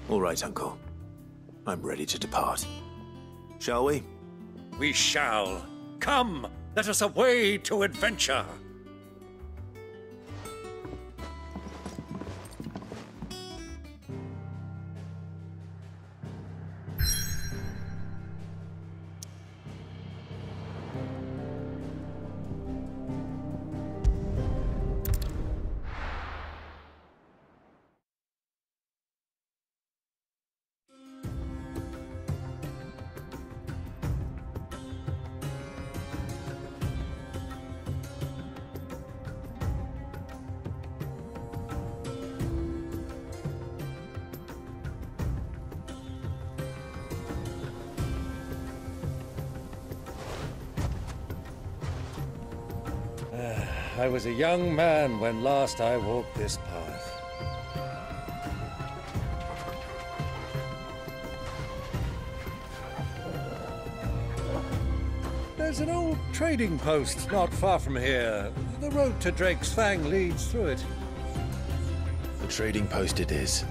All right, Uncle. I'm ready to depart. Shall we? We shall. Come, let us away to adventure. I was a young man when last I walked this path. There's an old trading post not far from here. The road to Drake's Fang leads through it. The trading post it is.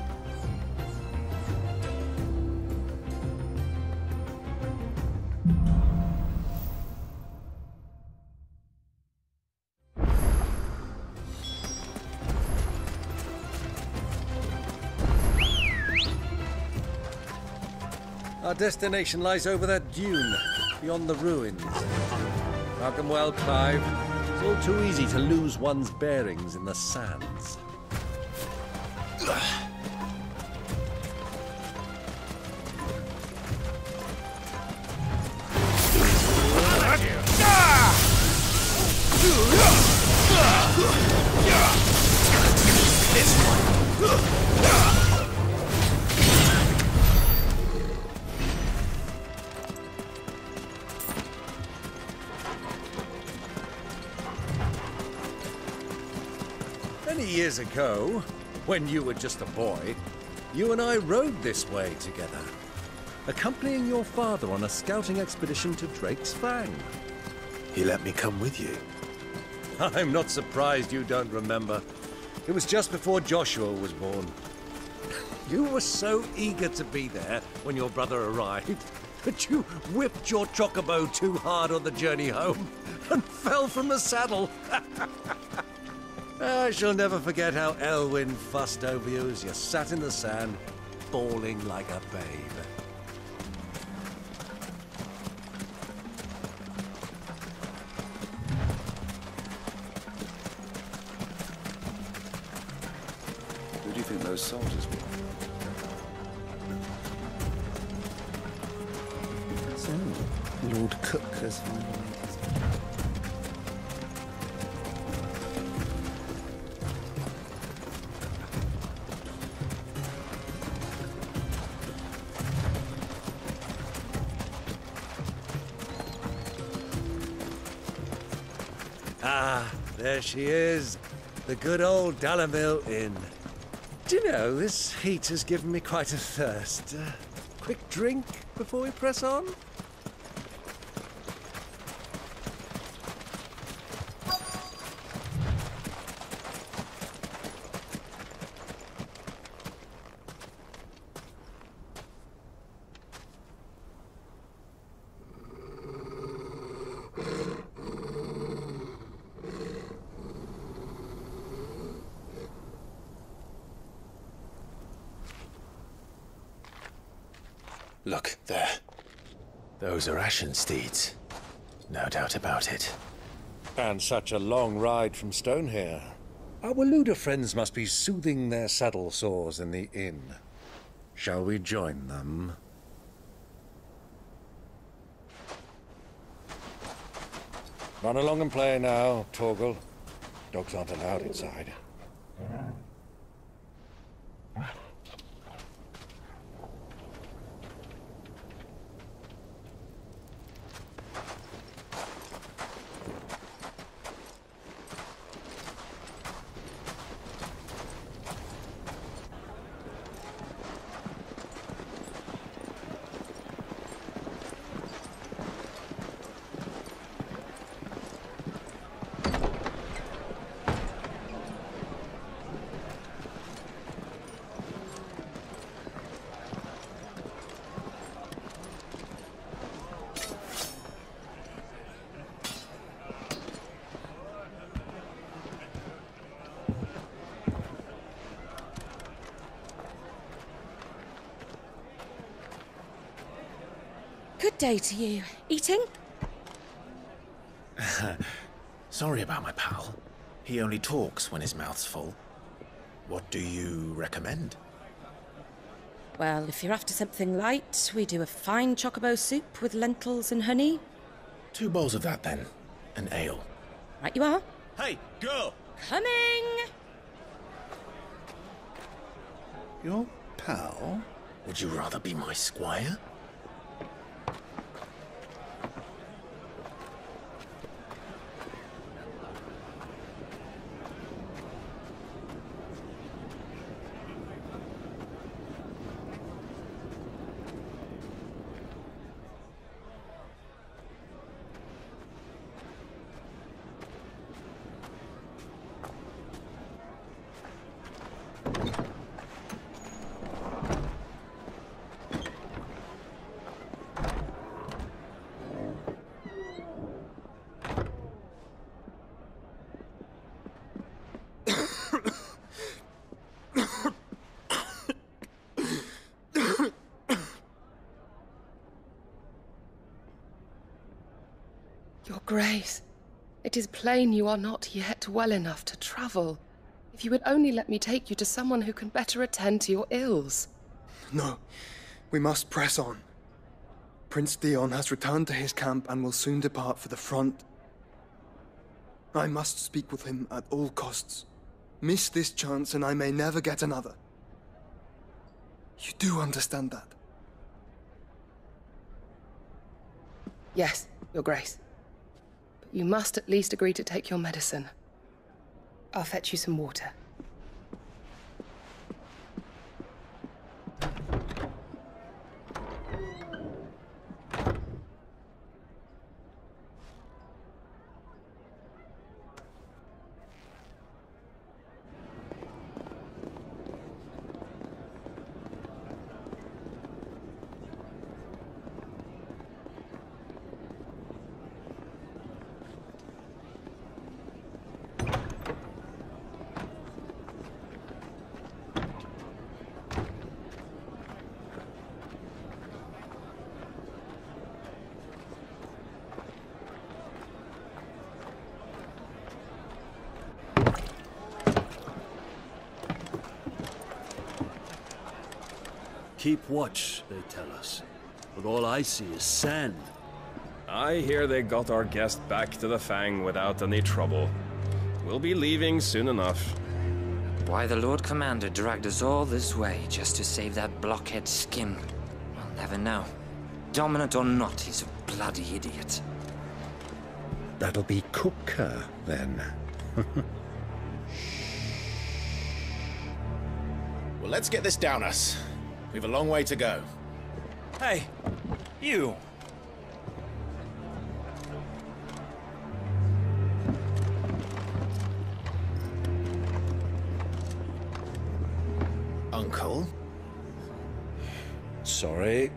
Our destination lies over that dune, beyond the ruins. Welcome well, Clive. It's all too easy to lose one's bearings in the sands. Many years ago, when you were just a boy, you and I rode this way together, accompanying your father on a scouting expedition to Drake's Fang. He let me come with you. I'm not surprised you don't remember. It was just before Joshua was born. You were so eager to be there when your brother arrived that you whipped your chocobo too hard on the journey home and fell from the saddle. I shall never forget how Elwyn fussed over you as you sat in the sand, bawling like a babe. Who do you think those soldiers were? So, Lord Cook has finally... Ah, there she is. The good old Dalamil Inn. Do you know, this heat has given me quite a thirst. Quick drink before we press on? Look, there. Those are Ashen steeds. No doubt about it. And such a long ride from Stonehere. Our Waluda friends must be soothing their saddle sores in the inn. Shall we join them? Run along and play now, Torgal. Dogs aren't allowed inside. Good day to you. Eating? Sorry about my pal. He only talks when his mouth's full. What do you recommend? Well, if you're after something light, we do a fine chocobo soup with lentils and honey. 2 bowls of that, then. An ale. Right you are. Hey, girl! Coming! Your pal? Would you rather be my squire? Your Grace, it is plain you are not yet well enough to travel. If you would only let me take you to someone who can better attend to your ills. No, we must press on. Prince Theon has returned to his camp and will soon depart for the front. I must speak with him at all costs. Miss this chance and I may never get another. You do understand that? Yes, Your Grace. But you must at least agree to take your medicine. I'll fetch you some water. Keep watch, they tell us. But all I see is sand. I hear they got our guest back to the Fang without any trouble. We'll be leaving soon enough. Why the Lord Commander dragged us all this way just to save that blockhead skin, we'll never know. Dominant or not, he's a bloody idiot. That'll be Cooker, then. Well, let's get this down us. We've a long way to go. Hey, you! Uncle? Sorry.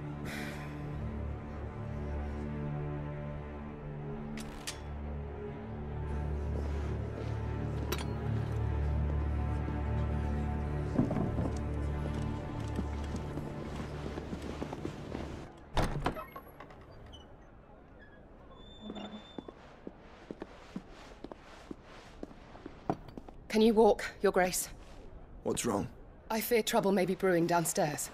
Can you walk, Your Grace? What's wrong? I fear trouble may be brewing downstairs.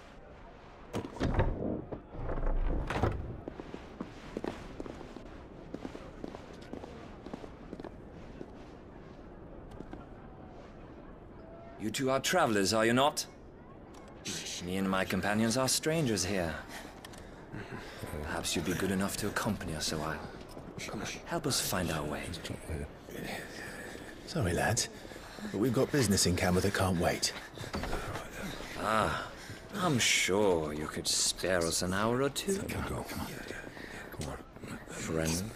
You two are travelers, are you not? Me and my companions are strangers here. Perhaps you'd be good enough to accompany us a while. Help us find our way. Sorry, lads, but we've got business in camera that can't wait. Ah, I'm sure you could spare us an hour or two. Come on. Friend.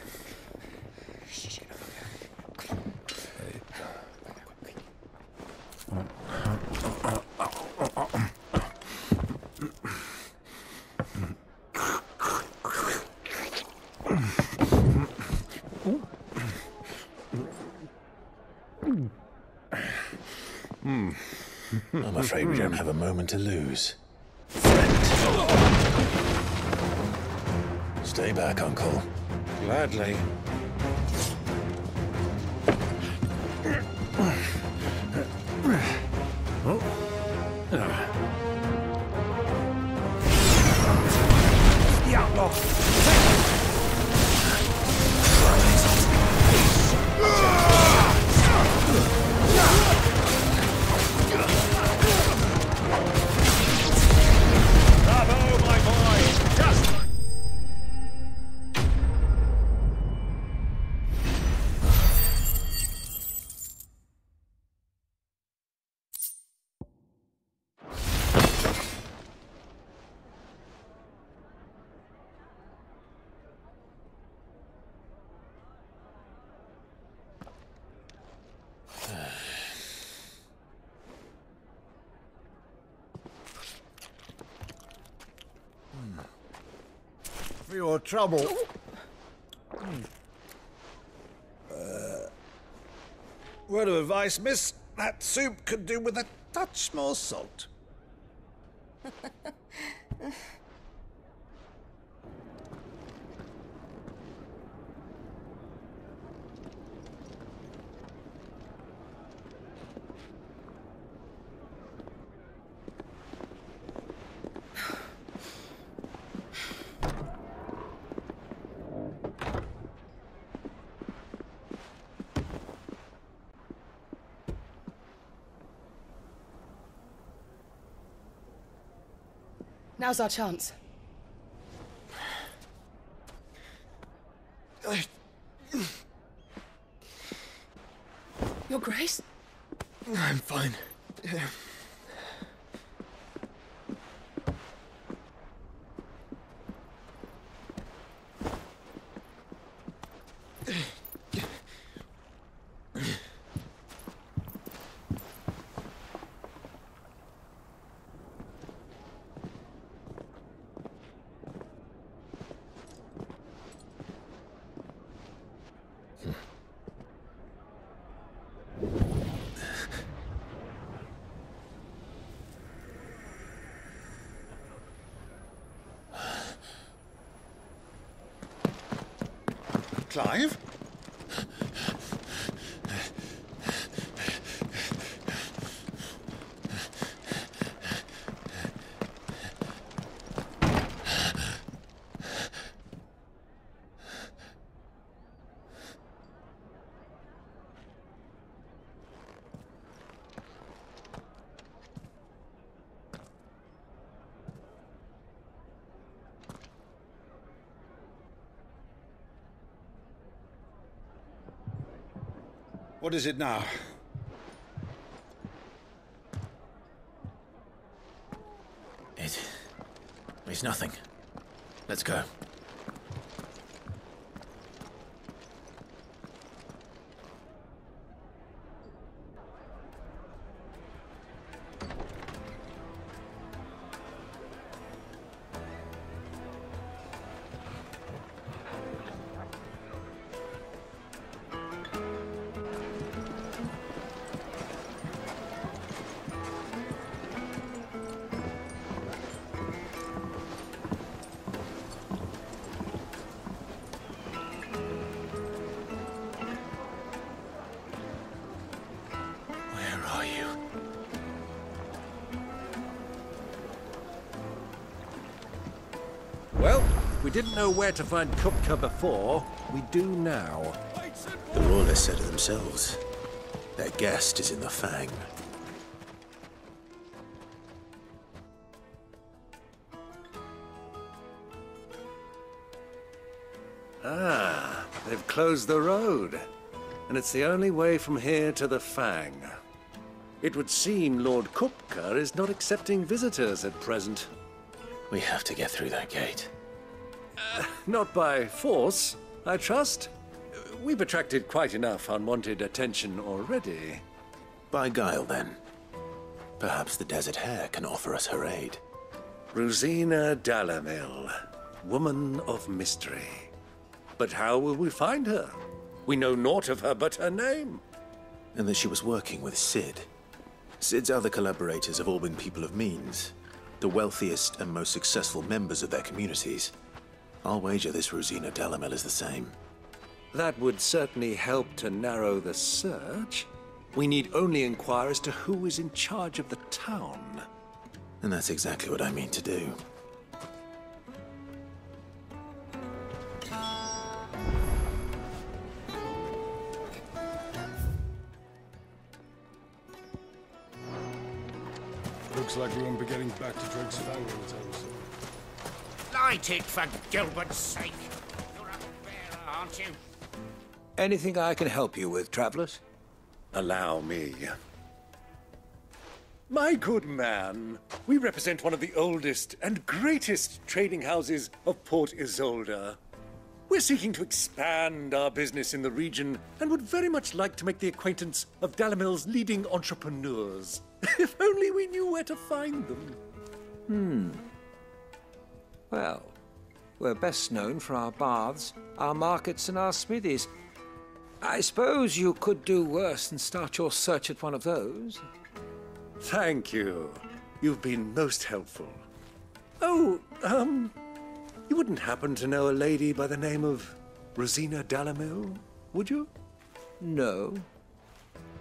I'm afraid we don't have a moment to lose. Stay back, Uncle. Gladly. The outlaw! Bravo, my boy! Just... For your trouble. Word of advice, miss. That soup could do with a touch more salt. Now's our chance. Your Grace? I'm fine. Clive? What is it now? It's nothing. Let's go. Well, we didn't know where to find Kupka before. We do now. The Royalists said it themselves. Their guest is in the Fang. Ah, they've closed the road. And it's the only way from here to the Fang. It would seem Lord Kupka is not accepting visitors at present. We have to get through that gate. Not by force, I trust. We've attracted quite enough unwanted attention already. By guile, then. Perhaps the Desert Hare can offer us her aid. Rosina Dalamil, woman of mystery. But how will we find her? We know naught of her but her name. And that she was working with Sid. Sid's other collaborators have all been people of means, the wealthiest and most successful members of their communities. I'll wager this Rosina Delamil is the same. That would certainly help to narrow the search. We need only inquire as to who is in charge of the town. And that's exactly what I mean to do. Looks like we won't be getting back to Drake's Fang anytime soon. Light it, for Gilbert's sake. You're a bearer, aren't you? Anything I can help you with, travelers? Allow me. My good man, we represent one of the oldest and greatest trading houses of Port Isolde. We're seeking to expand our business in the region and would very much like to make the acquaintance of Dalamil's leading entrepreneurs. If only we knew where to find them. Well, we're best known for our baths, our markets, and our smithies. I suppose you could do worse than start your search at one of those. Thank you. You've been most helpful. Oh, you wouldn't happen to know a lady by the name of Rosina Delamil, would you? No,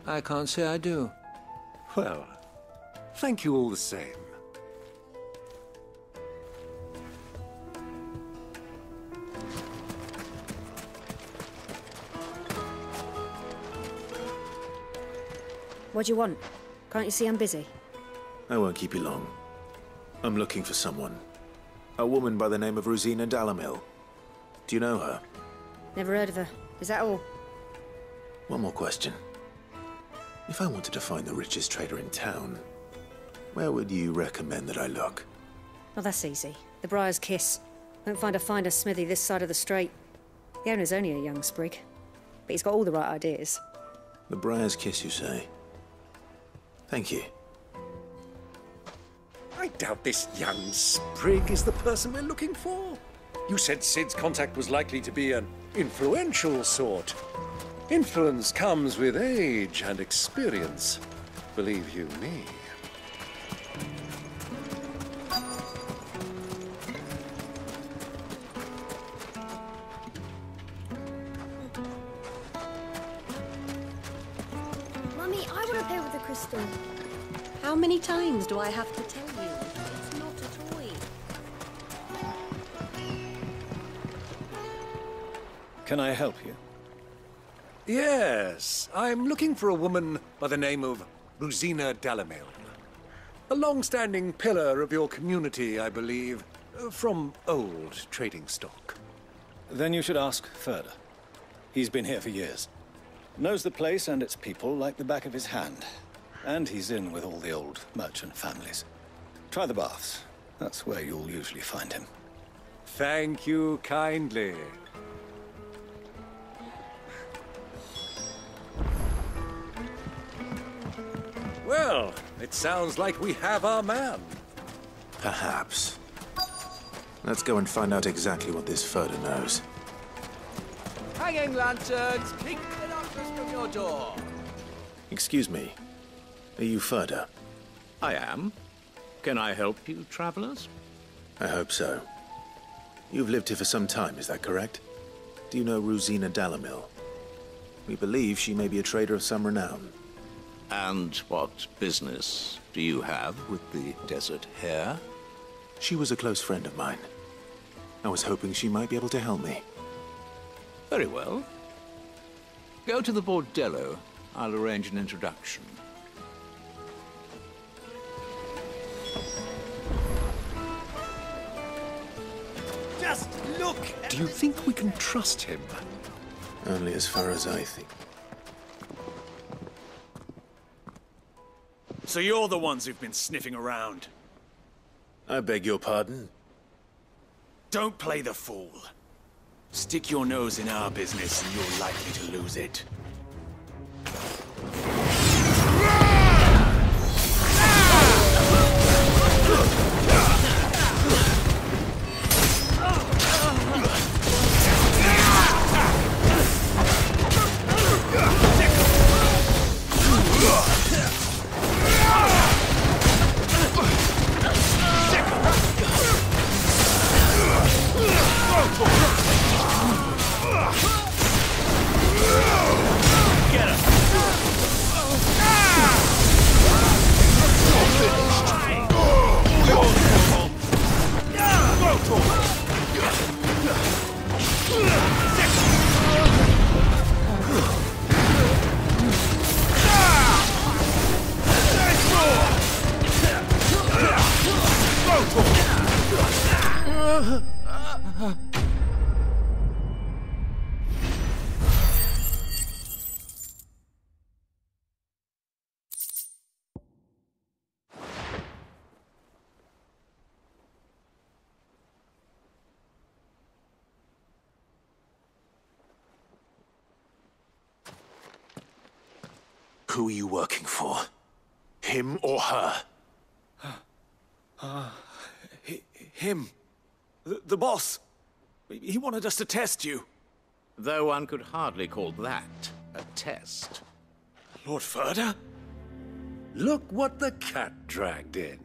I can't say I do. Well, thank you all the same. What do you want? Can't you see I'm busy? I won't keep you long. I'm looking for someone. A woman by the name of Rosina Delamil. Do you know her? Never heard of her. Is that all? One more question. If I wanted to find the richest trader in town, where would you recommend that I look? Oh, that's easy. The Briar's Kiss. Won't find a finer smithy this side of the strait. The owner's only a young sprig, but he's got all the right ideas. The Briar's Kiss, you say? Thank you. I doubt this young sprig is the person we're looking for. You said Sid's contact was likely to be an influential sort. Influence comes with age and experience, believe you me. Mummy, I want to play with the crystal. How many times do I have to tell you? It's not a toy. Can I help you? Yes, I'm looking for a woman by the name of Rosina Delamil. A long-standing pillar of your community, I believe, from old trading stock. Then you should ask Ferda. He's been here for years. Knows the place and its people like the back of his hand. And he's in with all the old merchant families. Try the baths. That's where you'll usually find him. Thank you kindly. Well, it sounds like we have our man. Perhaps. Let's go and find out exactly what this Ferda knows. Hanging lanterns, keep the darkness from your door. Excuse me. Are you Ferda? I am. Can I help you, travelers? I hope so. You've lived here for some time, is that correct? Do you know Rosina Delamil? We believe she may be a trader of some renown. And what business do you have with the desert hare? She was a close friend of mine. I was hoping she might be able to help me. Very well. Go to the bordello. I'll arrange an introduction. Just look! Do you think we can trust him? Only as far as I think. So you're the ones who've been sniffing around? I beg your pardon? Don't play the fool. Stick your nose in our business and you're likely to lose it. Who are you working for? Him or her? Him. The boss. He wanted us to test you. Though one could hardly call that a test. Lord Ferda? Look what the cat dragged in.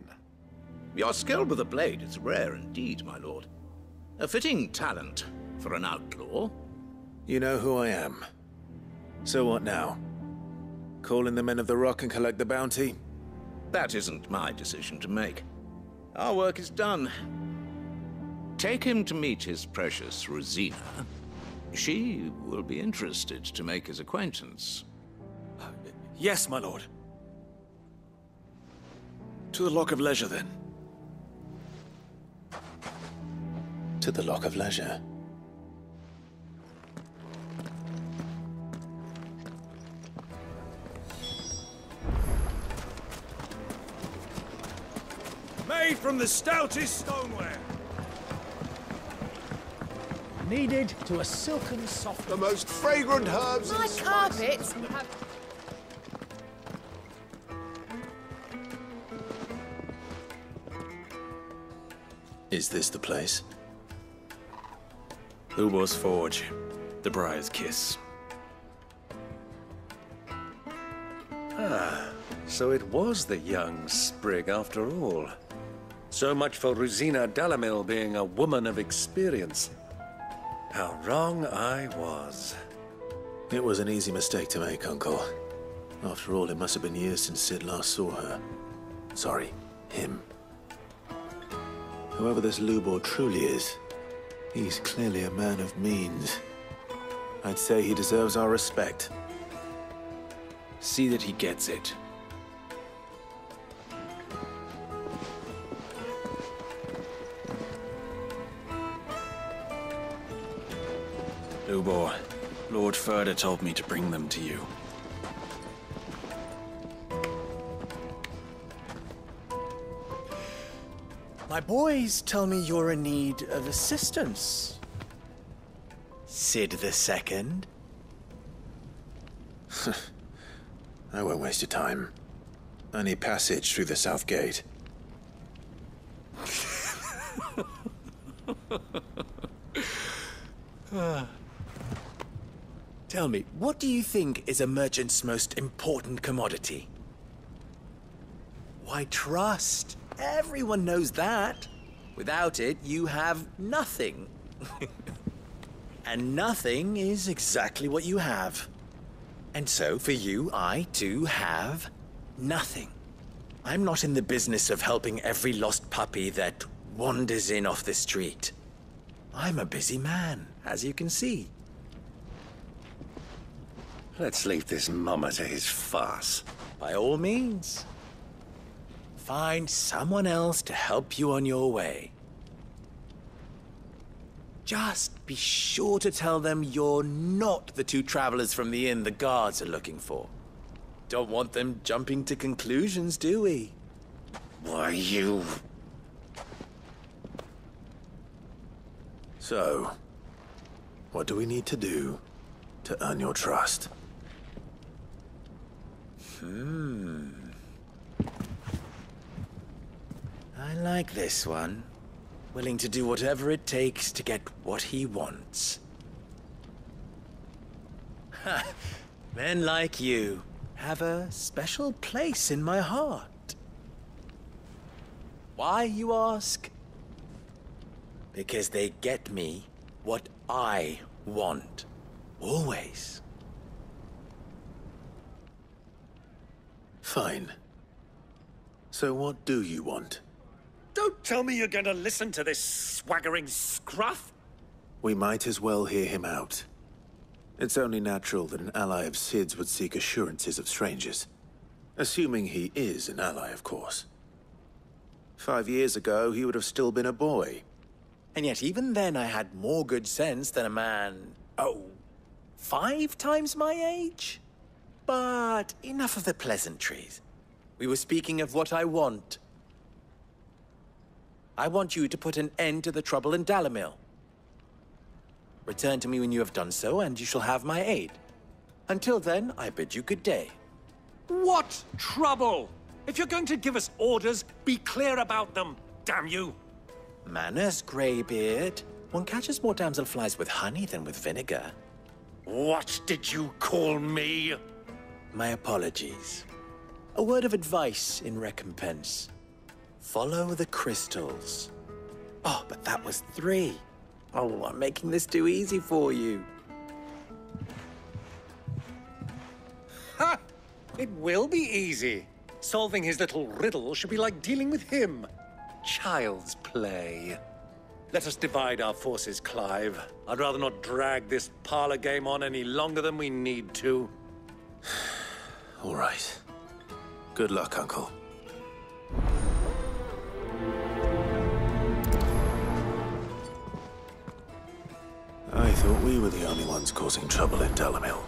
Your skill with the blade is rare indeed, my lord. A fitting talent for an outlaw. You know who I am. So what now? Call in the Men of the Rock and collect the bounty? That isn't my decision to make. Our work is done. Take him to meet his precious Rosina. She will be interested to make his acquaintance. Yes, my lord. To the Lock of Leisure, then. To the Lock of Leisure. Made from the stoutest stoneware. Kneaded to a silken soft. The most fragrant herbs My and spices. carpets have... Is this the place? Ubor's Forge. The Briar's Kiss. Ah, so it was the young sprig after all. So much for Rosina Dalamil being a woman of experience. How wrong I was. It was an easy mistake to make, Uncle. After all, it must have been years since Sid last saw her. Sorry, him. Whoever this Lubor truly is, he's clearly a man of means. I'd say he deserves our respect. See that he gets it. Lubor, Lord Ferda told me to bring them to you. My boys tell me you're in need of assistance. Sid the Second? I won't waste your time. I need passage through the south gate. Tell me, what do you think is a merchant's most important commodity? Why, trust. Everyone knows that. Without it, you have nothing. And nothing is exactly what you have. And so, for you, I, too, have nothing. I'm not in the business of helping every lost puppy that wanders in off the street. I'm a busy man, as you can see. Let's leave this mummer to his farce. By all means. Find someone else to help you on your way. Just be sure to tell them you're not the two travelers from the inn the guards are looking for. Don't want them jumping to conclusions, do we? Why, you... So, what do we need to do to earn your trust? I like this one. Willing to do whatever it takes to get what he wants. Ha! Men like you have a special place in my heart. Why, you ask? Because they get me what I want. Always. Fine. So what do you want? Don't tell me you're going to listen to this swaggering scruff. We might as well hear him out. It's only natural that an ally of Sid's would seek assurances of strangers. Assuming he is an ally, of course. 5 years ago, he would have still been a boy. And yet even then I had more good sense than a man, 5 times my age? But enough of the pleasantries. We were speaking of what I want. I want you to put an end to the trouble in Dalamil. Return to me when you have done so, and you shall have my aid. Until then, I bid you good day. What trouble? If you're going to give us orders, be clear about them, damn you! Manners, Greybeard. One catches more damselflies with honey than with vinegar. What did you call me? My apologies. A word of advice in recompense. Follow the crystals. Oh, but that was 3. Oh, I'm making this too easy for you. Ha! It will be easy. Solving his little riddle should be like dealing with him. Child's play. Let us divide our forces, Clive. I'd rather not drag this parlor game on any longer than we need to. All right. Good luck, Uncle. I thought we were the only ones causing trouble in Dalamil.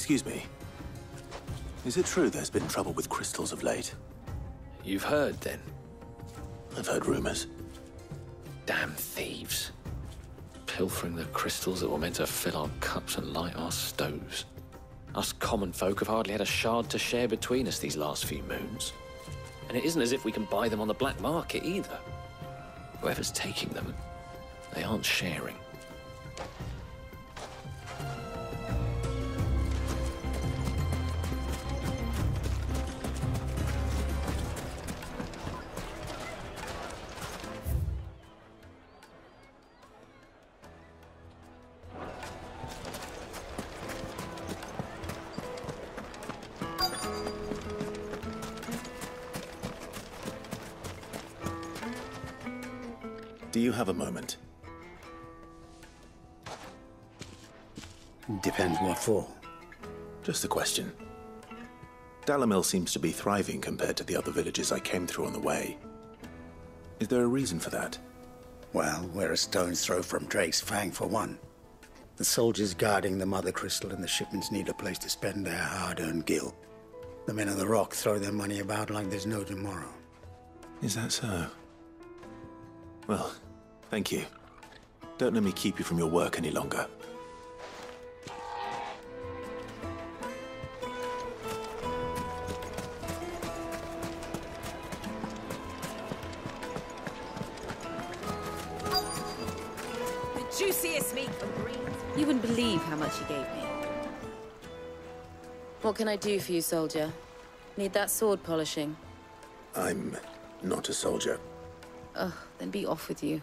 Excuse me. Is it true there's been trouble with crystals of late? You've heard, then? I've heard rumors. Damn thieves. Pilfering the crystals that were meant to fill our cups and light our stoves. Us common folk have hardly had a shard to share between us these last few moons. And it isn't as if we can buy them on the black market either. Whoever's taking them, they aren't sharing. Do you have a moment? Depends what for. Just a question. Dalamil seems to be thriving compared to the other villages I came through on the way. Is there a reason for that? Well, we're a stone's throw from Drake's Fang, for one. The soldiers guarding the Mother Crystal and the shipments need a place to spend their hard-earned gil. The men of the Rock throw their money about like there's no tomorrow. Is that so? Well, thank you. Don't let me keep you from your work any longer. The juiciest meat from Green. You wouldn't believe how much he gave me. What can I do for you, soldier? Need that sword polishing? I'm not a soldier. Ugh, then be off with you.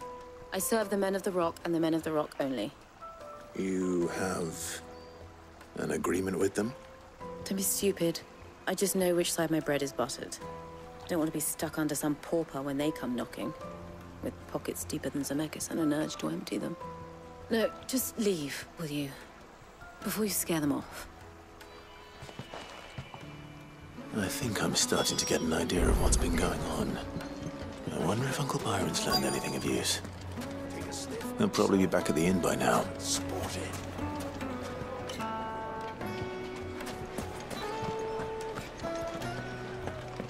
I serve the men of the Rock and the men of the Rock only. You have an agreement with them? Don't be stupid. I just know which side my bread is buttered. I don't want to be stuck under some pauper when they come knocking, with pockets deeper than Zemeckis and an urge to empty them. No, just leave, will you? Before you scare them off. I think I'm starting to get an idea of what's been going on. I wonder if Uncle Byron's learned anything of use. He'll probably be back at the inn by now.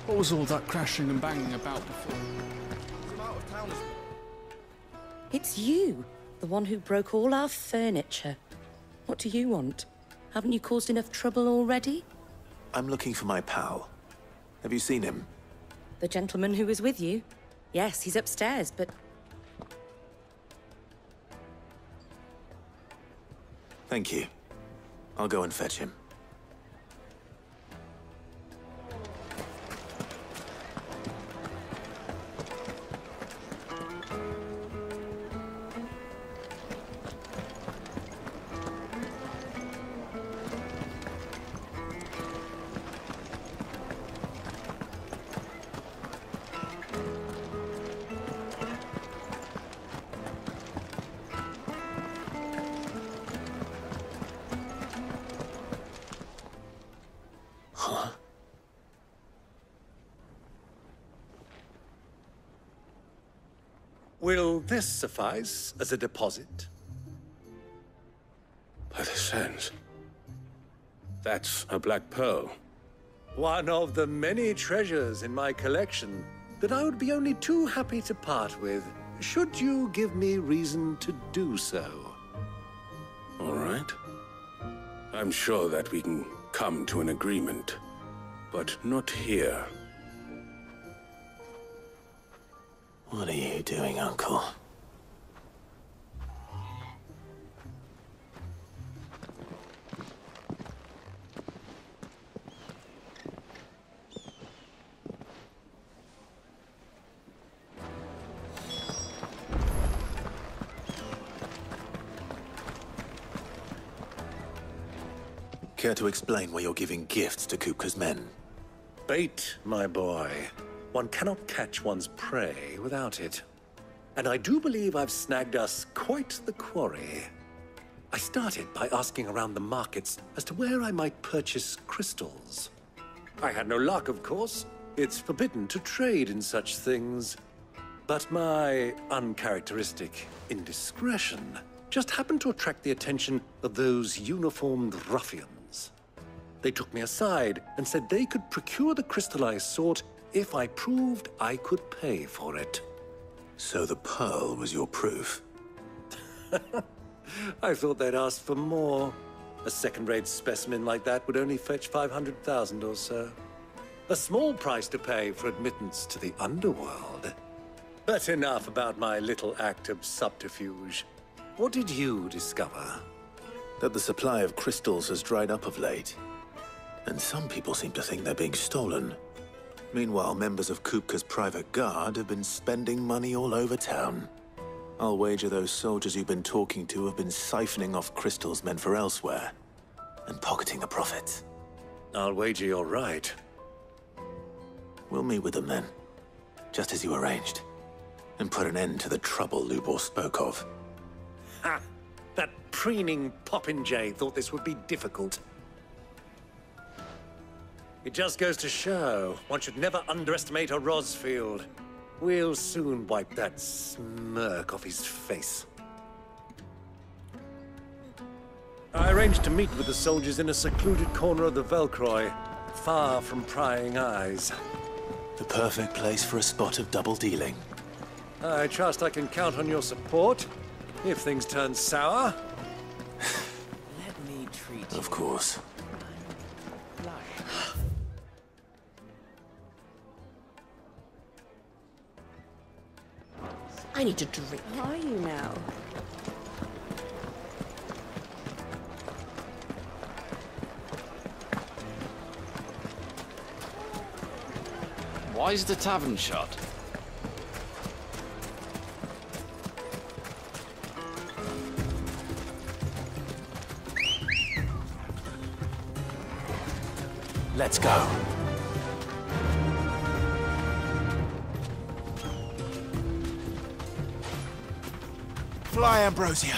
What was all that crashing and banging about before? It's you, the one who broke all our furniture. What do you want? Haven't you caused enough trouble already? I'm looking for my pal. Have you seen him? The gentleman who was with you? Yes, he's upstairs, but... Thank you. I'll go and fetch him. Will this suffice as a deposit? By the sands. That's a black pearl. One of the many treasures in my collection that I would be only too happy to part with, should you give me reason to do so. All right. I'm sure that we can come to an agreement, but not here. What are you doing, Uncle? Care to explain why you're giving gifts to Kupka's men? Bait, my boy. One cannot catch one's prey without it. And I do believe I've snagged us quite the quarry. I started by asking around the markets as to where I might purchase crystals. I had no luck, of course. It's forbidden to trade in such things. But my uncharacteristic indiscretion just happened to attract the attention of those uniformed ruffians. They took me aside and said they could procure the crystal I sought if I proved I could pay for it. So the pearl was your proof? I thought they'd asked for more. A second-rate specimen like that would only fetch 500,000 or so. A small price to pay for admittance to the underworld. But enough about my little act of subterfuge. What did you discover? That the supply of crystals has dried up of late. And some people seem to think they're being stolen. Meanwhile, members of Kupka's private guard have been spending money all over town. I'll wager those soldiers you've been talking to have been siphoning off crystals meant for elsewhere, and pocketing the profits. I'll wager you're right. We'll meet with them then, just as you arranged, and put an end to the trouble Lubor spoke of. Ha! That preening popinjay thought this would be difficult. It just goes to show, one should never underestimate a Rosfield. We'll soon wipe that smirk off his face. I arranged to meet with the soldiers in a secluded corner of the Velcroy, far from prying eyes. The perfect place for a spot of double dealing. I trust I can count on your support, if things turn sour. Let me treat you. Of course. I need to drink. How are you now? Why is the tavern shut? Let's go. Fly, Ambrosia.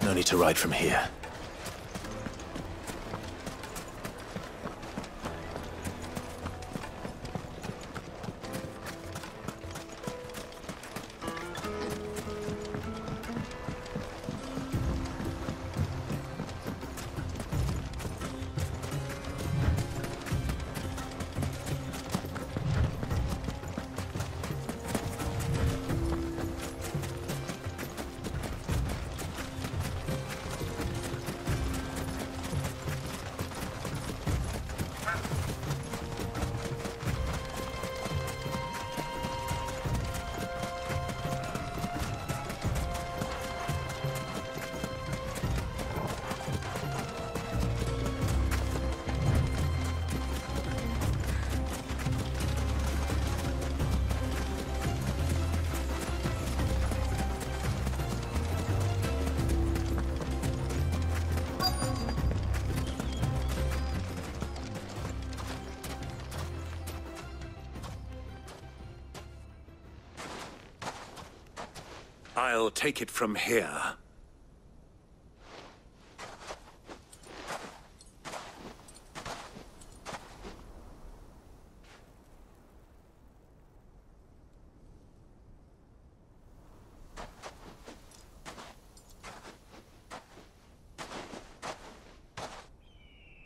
No need to ride from here. I'll take it from here.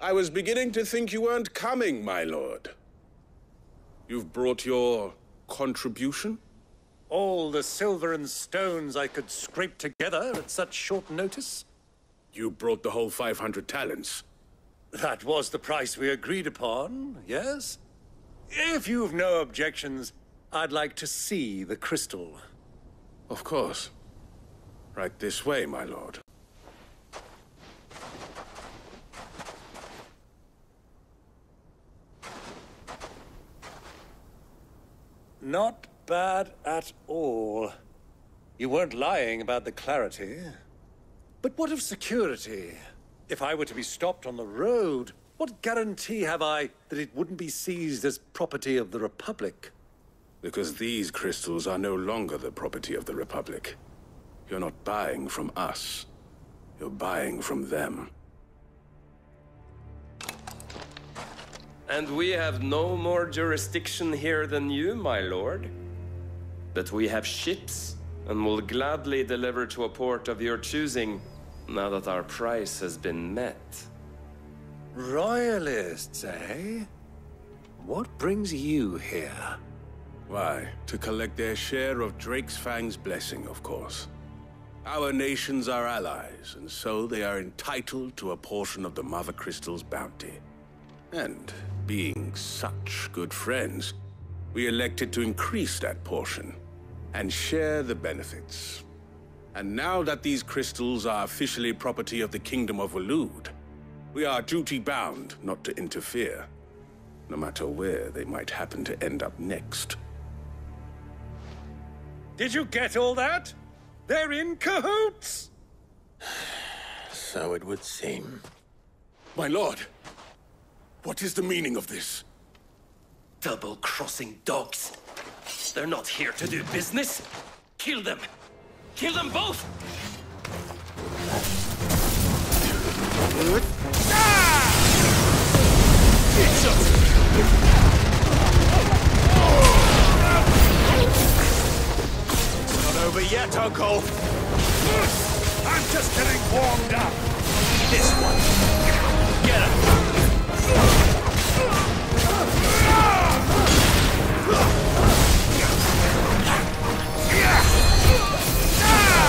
I was beginning to think you weren't coming, my lord. You've brought your contribution? All the silver and stones I could scrape together at such short notice? You brought the whole 500 talents. That was the price we agreed upon, yes? If you've no objections, I'd like to see the crystal. Of course. Right this way, my lord. Not bad at all. You weren't lying about the clarity. But what of security? If I were to be stopped on the road, what guarantee have I that it wouldn't be seized as property of the Republic? Because these crystals are no longer the property of the Republic. You're not buying from us. You're buying from them. And we have no more jurisdiction here than you, my lord. But we have ships, and will gladly deliver to a port of your choosing, now that our price has been met. Royalists, eh? What brings you here? Why, to collect their share of Drake's Fang's blessing, of course. Our nations are allies, and so they are entitled to a portion of the Mother Crystal's bounty. And being such good friends, we elected to increase that portion and share the benefits. And now that these crystals are officially property of the Kingdom of Waloed, we are duty-bound not to interfere, no matter where they might happen to end up next. Did you get all that? They're in cahoots! So it would seem. My lord, what is the meaning of this? Double-crossing dogs. They're not here to do business. Kill them. Kill them both! It's not over yet, Uncle. I'm just getting warmed up. This one. Get him.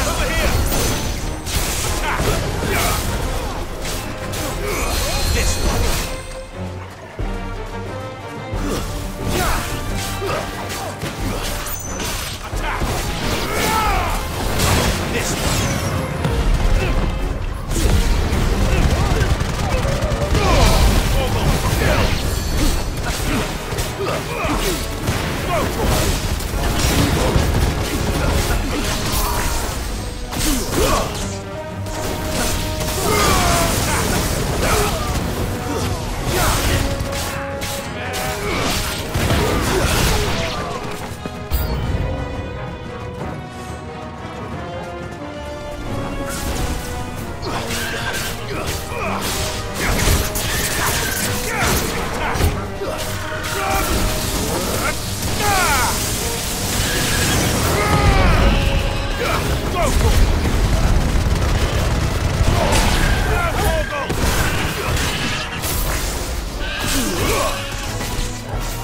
Over here. This one. Attack. This one.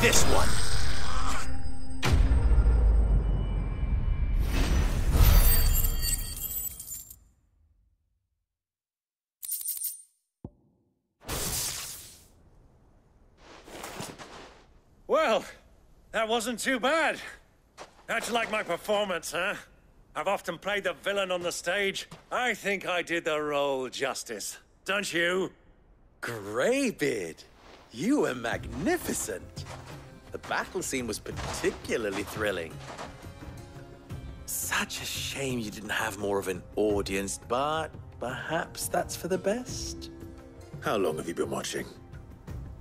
This one. Well, that wasn't too bad. How'd you like my performance, huh? I've often played the villain on the stage. I think I did the role justice. Don't you? Greybeard, you were magnificent. The battle scene was particularly thrilling. Such a shame you didn't have more of an audience, but perhaps that's for the best. How long have you been watching?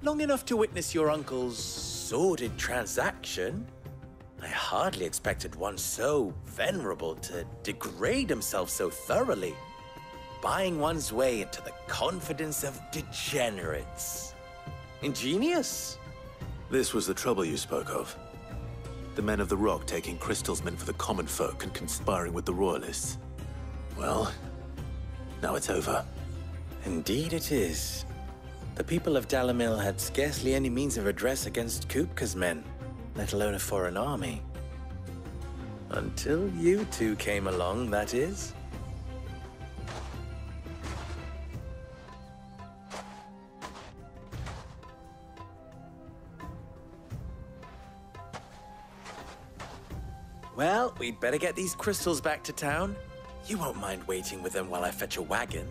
Long enough to witness your uncle's sordid transaction. I hardly expected one so venerable to degrade himself so thoroughly. Buying one's way into the confidence of degenerates. Ingenious. This was the trouble you spoke of. The men of the Rock taking crystals meant for the common folk and conspiring with the Royalists. Well, now it's over. Indeed it is. The people of Dalamil had scarcely any means of redress against Kupka's men, let alone a foreign army. Until you two came along, that is. Well, we'd better get these crystals back to town. You won't mind waiting with them while I fetch a wagon.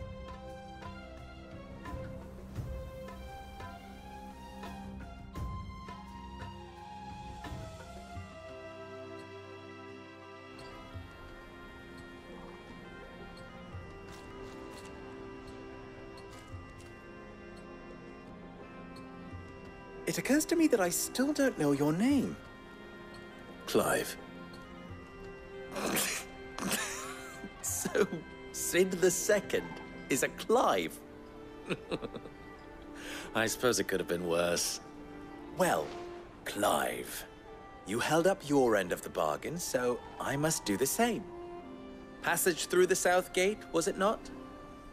It occurs to me that I still don't know your name. Clive. So, Sid the Second is a Clive? I suppose it could have been worse. Well, Clive, you held up your end of the bargain, so I must do the same. Passage through the South Gate, was it not?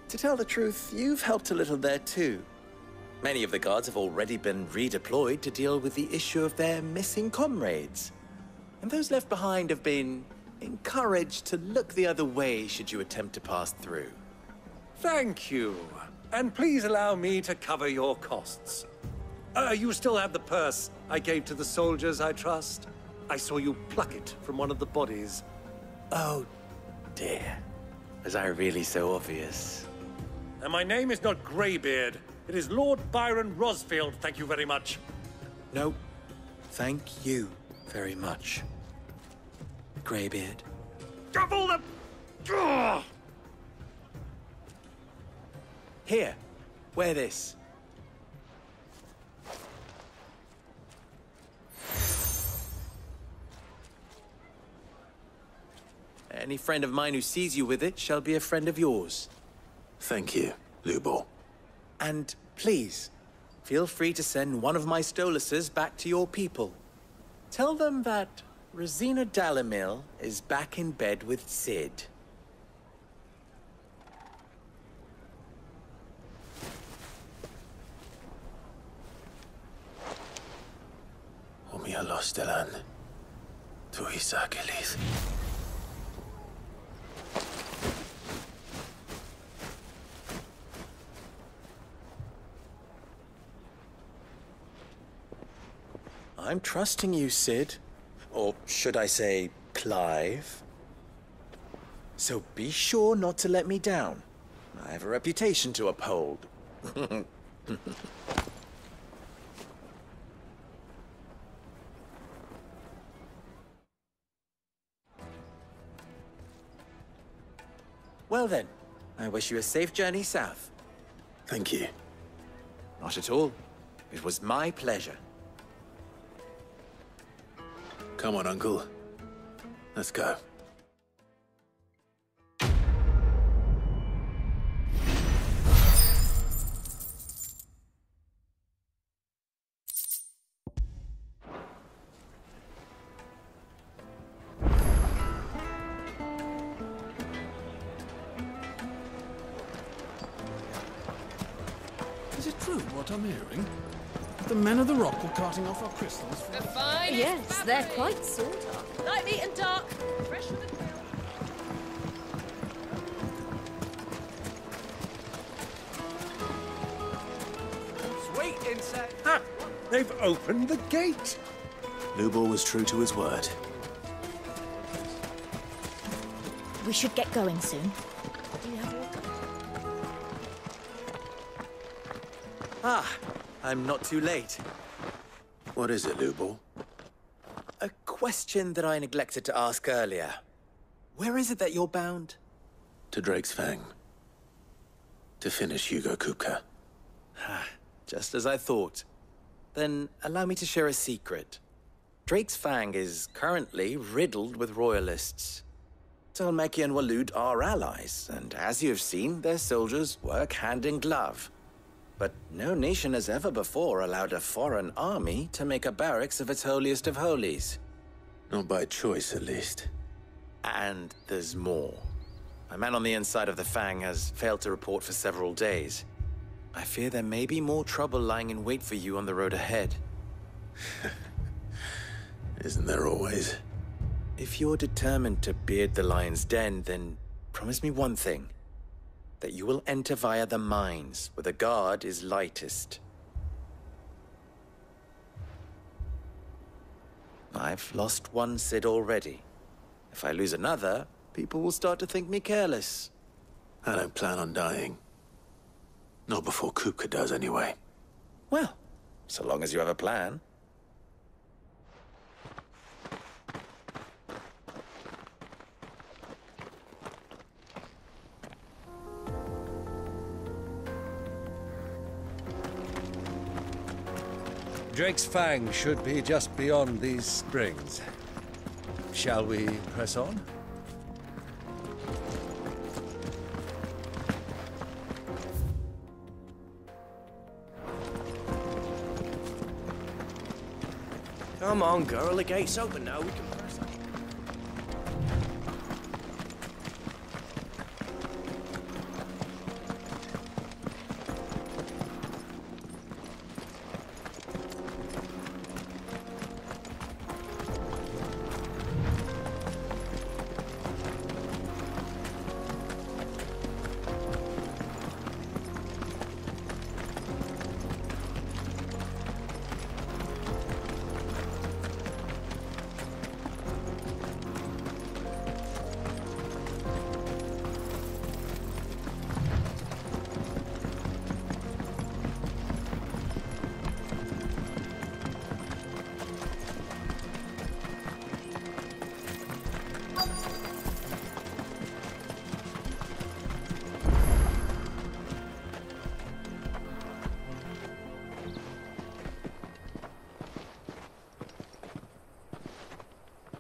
To tell the truth, you've helped a little there too. Many of the guards have already been redeployed to deal with the issue of their missing comrades. And those left behind have been encouraged to look the other way should you attempt to pass through. Thank you. And please allow me to cover your costs. You still have the purse I gave to the soldiers, I trust? I saw you pluck it from one of the bodies. Oh, dear. Was I really so obvious? And my name is not Greybeard. It is Lord Byron Rosfield, thank you very much. No, thank you very much, Greybeard. Double the... Ugh! Here, wear this. Any friend of mine who sees you with it shall be a friend of yours. Thank you, Lubor. And please, feel free to send one of my Stoluses back to your people. Tell them that Rosina Dalamil is back in bed with Sid. Omia Lostelan. Tuisa Kelith. I'm trusting you, Sid. Or should I say, Clive? So be sure not to let me down. I have a reputation to uphold. Well then, I wish you a safe journey south. Thank you. Not at all. It was my pleasure. Come on, Uncle. Let's go. Is it true what I'm hearing? The men of the Rock are carting off our crystals for... Yes, they're quite sought after. Light, meat and dark. Fresh from the grill. Sweet insect. Ha! They've opened the gate. Lubor was true to his word. We should get going soon. Ah, I'm not too late. What is it, Lubor? A question that I neglected to ask earlier. Where is it that you're bound? To Drake's Fang. To finish Hugo Kupka. Just as I thought. Then allow me to share a secret. Drake's Fang is currently riddled with royalists. Talmeki and Walud are allies, and as you have seen, their soldiers work hand in glove. But no nation has ever before allowed a foreign army to make a barracks of its holiest of holies. Not by choice, at least. And there's more. A man on the inside of the Fang has failed to report for several days. I fear there may be more trouble lying in wait for you on the road ahead. Isn't there always? If you're determined to beard the lion's den, then promise me one thing. That you will enter via the mines, where the guard is lightest. I've lost one Cid already. If I lose another, people will start to think me careless. I don't plan on dying. Not before Kupka does, anyway. Well, so long as you have a plan. Drake's Fang should be just beyond these springs. Shall we press on? Come on, girl. The gate's open now. We can press on.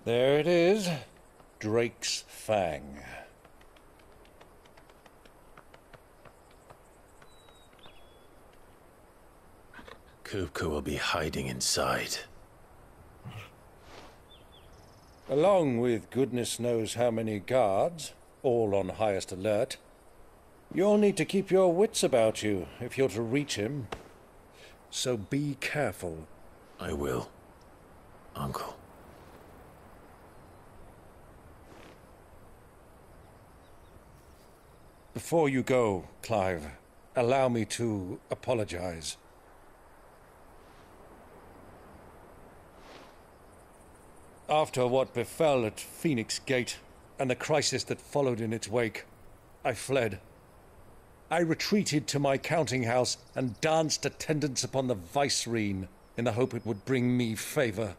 There it is, Drake's Fang. Kupka will be hiding inside. Along with goodness knows how many guards, all on highest alert. You'll need to keep your wits about you if you're to reach him. So be careful. I will, Uncle. Before you go, Clive, allow me to apologize. After what befell at Phoenix Gate and the crisis that followed in its wake, I fled. I retreated to my counting house and danced attendance upon the vicereine in the hope it would bring me favor.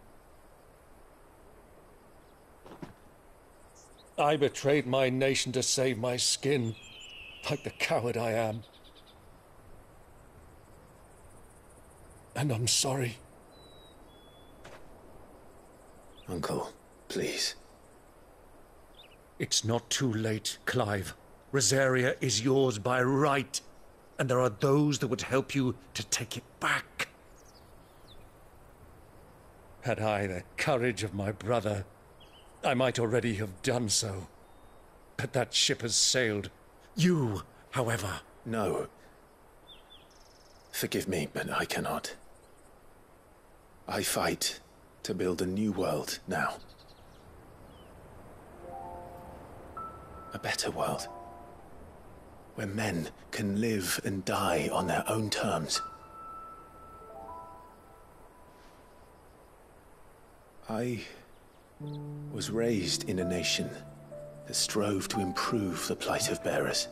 I betrayed my nation to save my skin, like the coward I am. And I'm sorry. Uncle, please. It's not too late, Clive. Rosaria is yours by right, and there are those that would help you to take it back. Had I the courage of my brother, I might already have done so. But that ship has sailed. You, however... No. Forgive me, but I cannot. I fight to build a new world now. A better world. Where men can live and die on their own terms. I was raised in a nation that strove to improve the plight of bearers.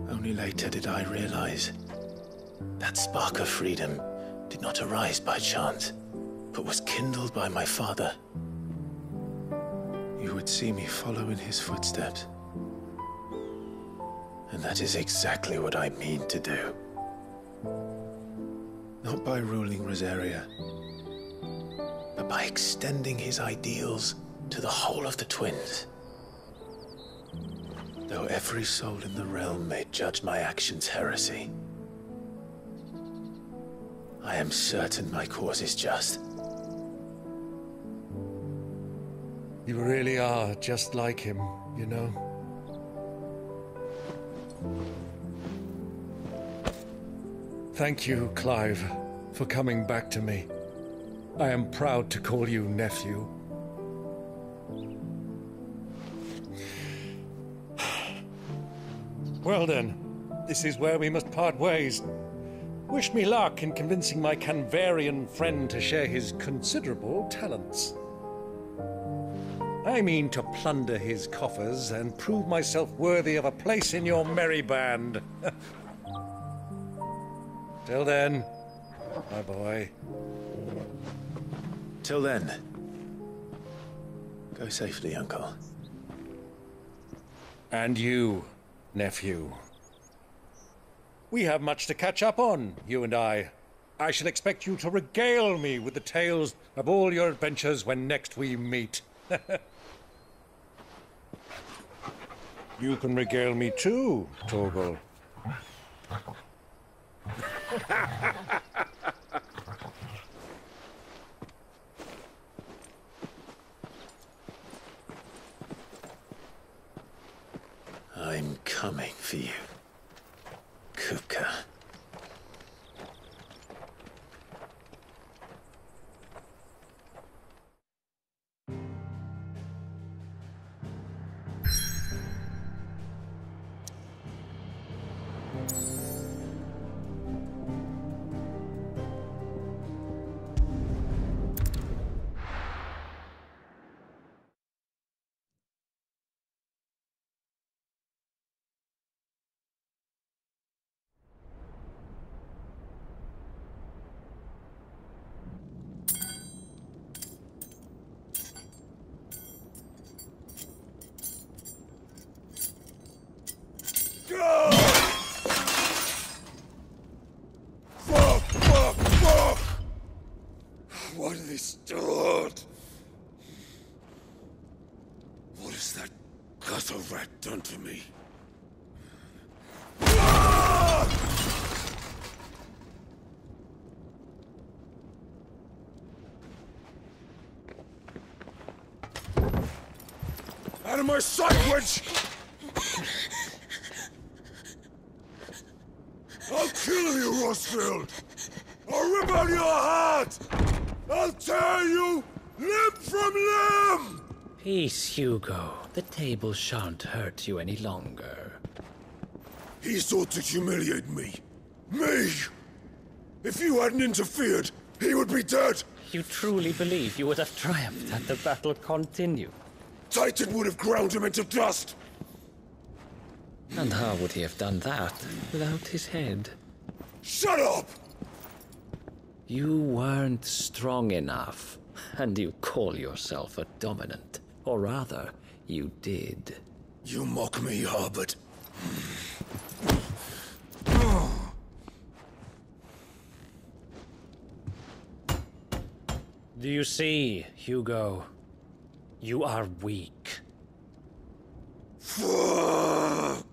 Only later did I realize that spark of freedom did not arise by chance, but was kindled by my father. You would see me follow in his footsteps. And that is exactly what I mean to do. Not by ruling Rosaria, but by extending his ideals to the whole of the twins. Though every soul in the realm may judge my actions heresy, I am certain my cause is just. You really are just like him, you know? Thank you, Clive, for coming back to me. I am proud to call you nephew. Well then, this is where we must part ways. Wish me luck in convincing my Canvarian friend to share his considerable talents. I mean to plunder his coffers and prove myself worthy of a place in your merry band. Till then, my boy. Till then, go safely, Uncle. And you, nephew. We have much to catch up on, you and I. I shall expect you to regale me with the tales of all your adventures when next we meet. You can regale me too, Torgal. I'm coming for you, Kupka. Fuck! What have they stored? What has that gutter rat done to me? Out of my sight, witch! I'll kill you, Rosfield! I'll rip out your heart! I'll tear you limb from limb! Peace, Hugo. The table shan't hurt you any longer. He sought to humiliate me. Me! If you hadn't interfered, he would be dead! You truly believe you would have triumphed had the battle continued? Titan would have ground him into dust! And how would he have done that without his head? Shut up! You weren't strong enough, and you call yourself a dominant. Or rather, you did. You mock me, Harbert. Do you see, Hugo? You are weak. Fuck!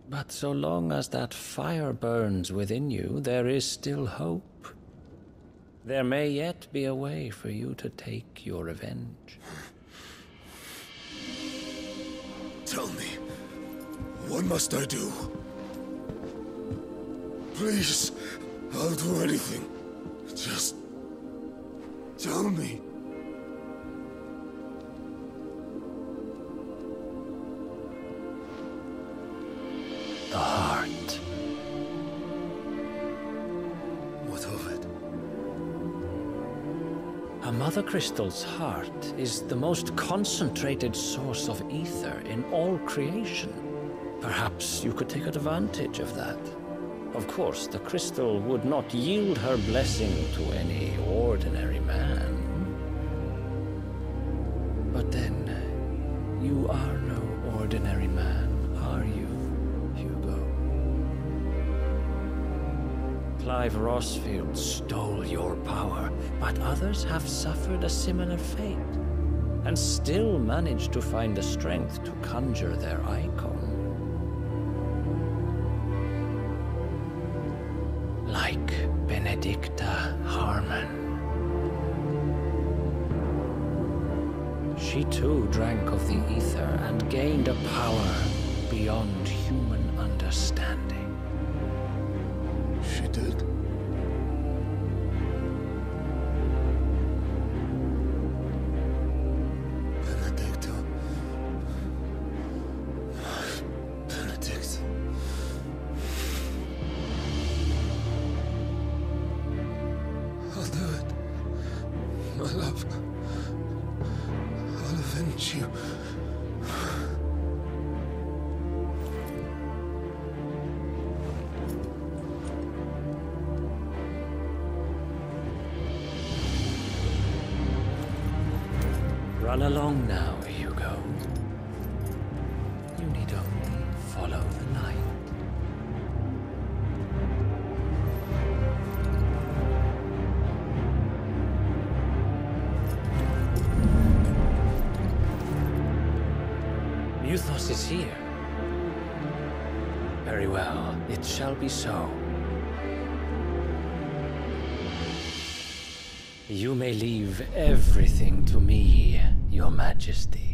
But so long as that fire burns within you, there is still hope. There may yet be a way for you to take your revenge. Tell me, what must I do? Please, I'll do anything. Just tell me. The heart. What of it? A Mother Crystal's heart is the most concentrated source of ether in all creation. Perhaps you could take advantage of that. Of course, the crystal would not yield her blessing to any ordinary man. But then, you are no ordinary man, are you, Hugo? Clive Rossfield stole your power, but others have suffered a similar fate, and still managed to find the strength to conjure their icon. Like Benedicta Harmon. She too drank of the ether and gained a power beyond human understanding. She did. Benedicta. Benedict. I'll do it. My love. I'll avenge you. Run along now, Hugo. You need only follow the light. Muthos is here. Very well, it shall be so. You may leave everything to me, Your Majesty.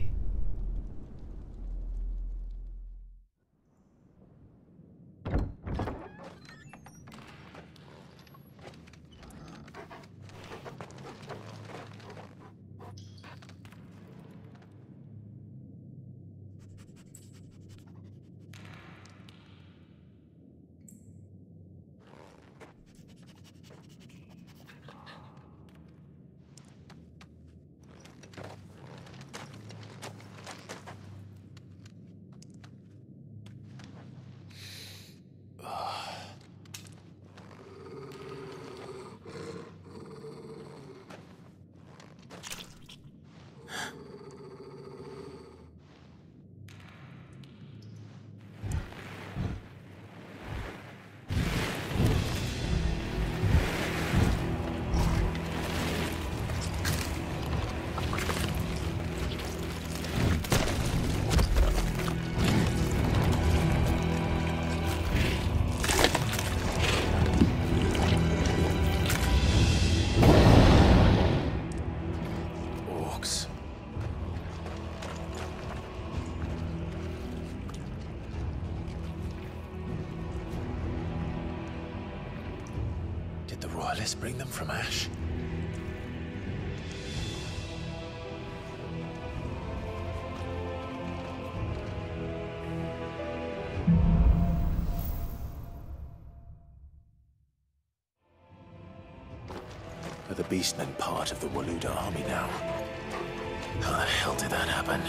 Royalists bring them from Ash? Are the beastmen part of the Waluda army now? How the hell did that happen?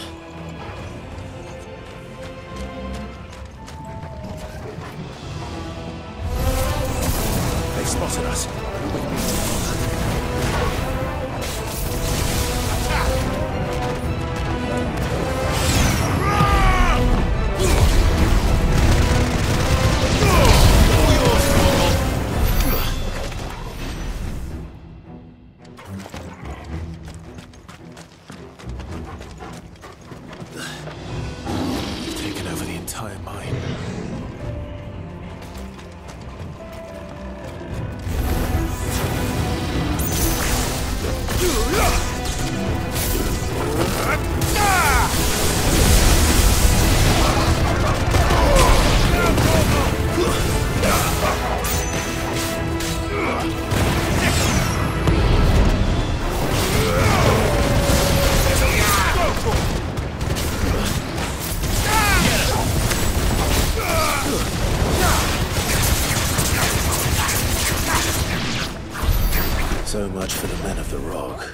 They spotted us. We need to taken over the entire mine. So much for the men of the Rock.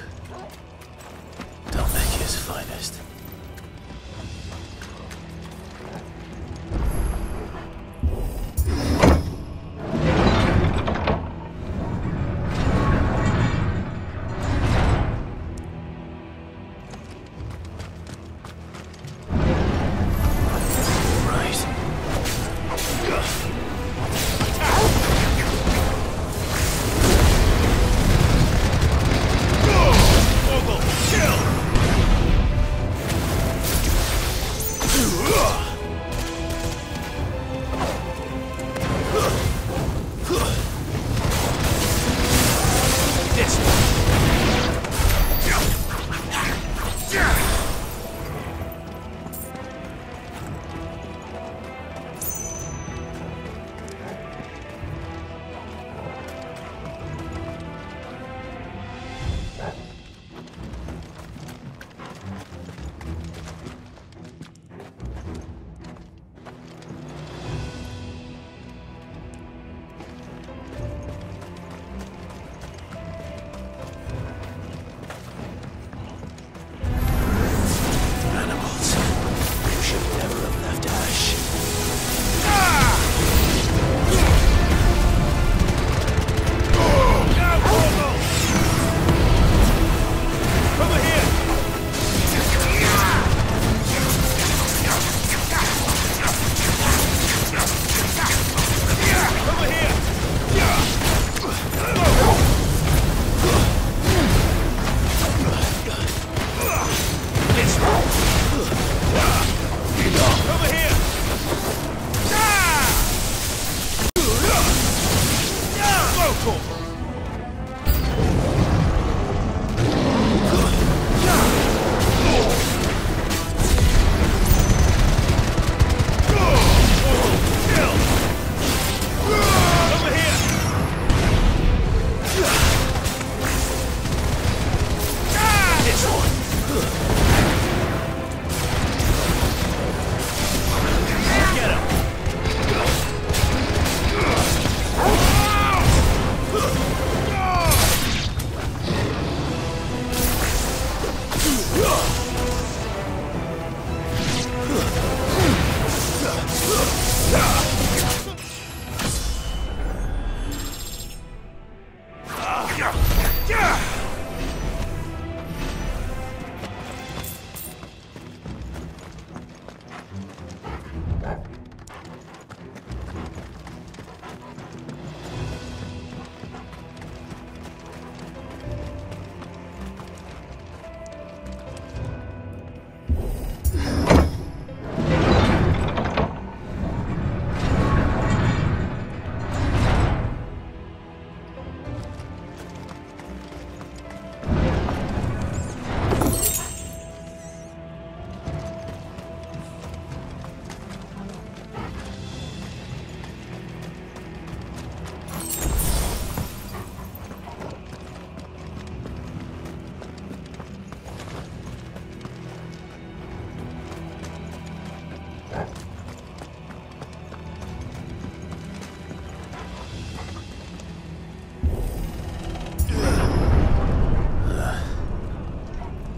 Dalmekia's finest.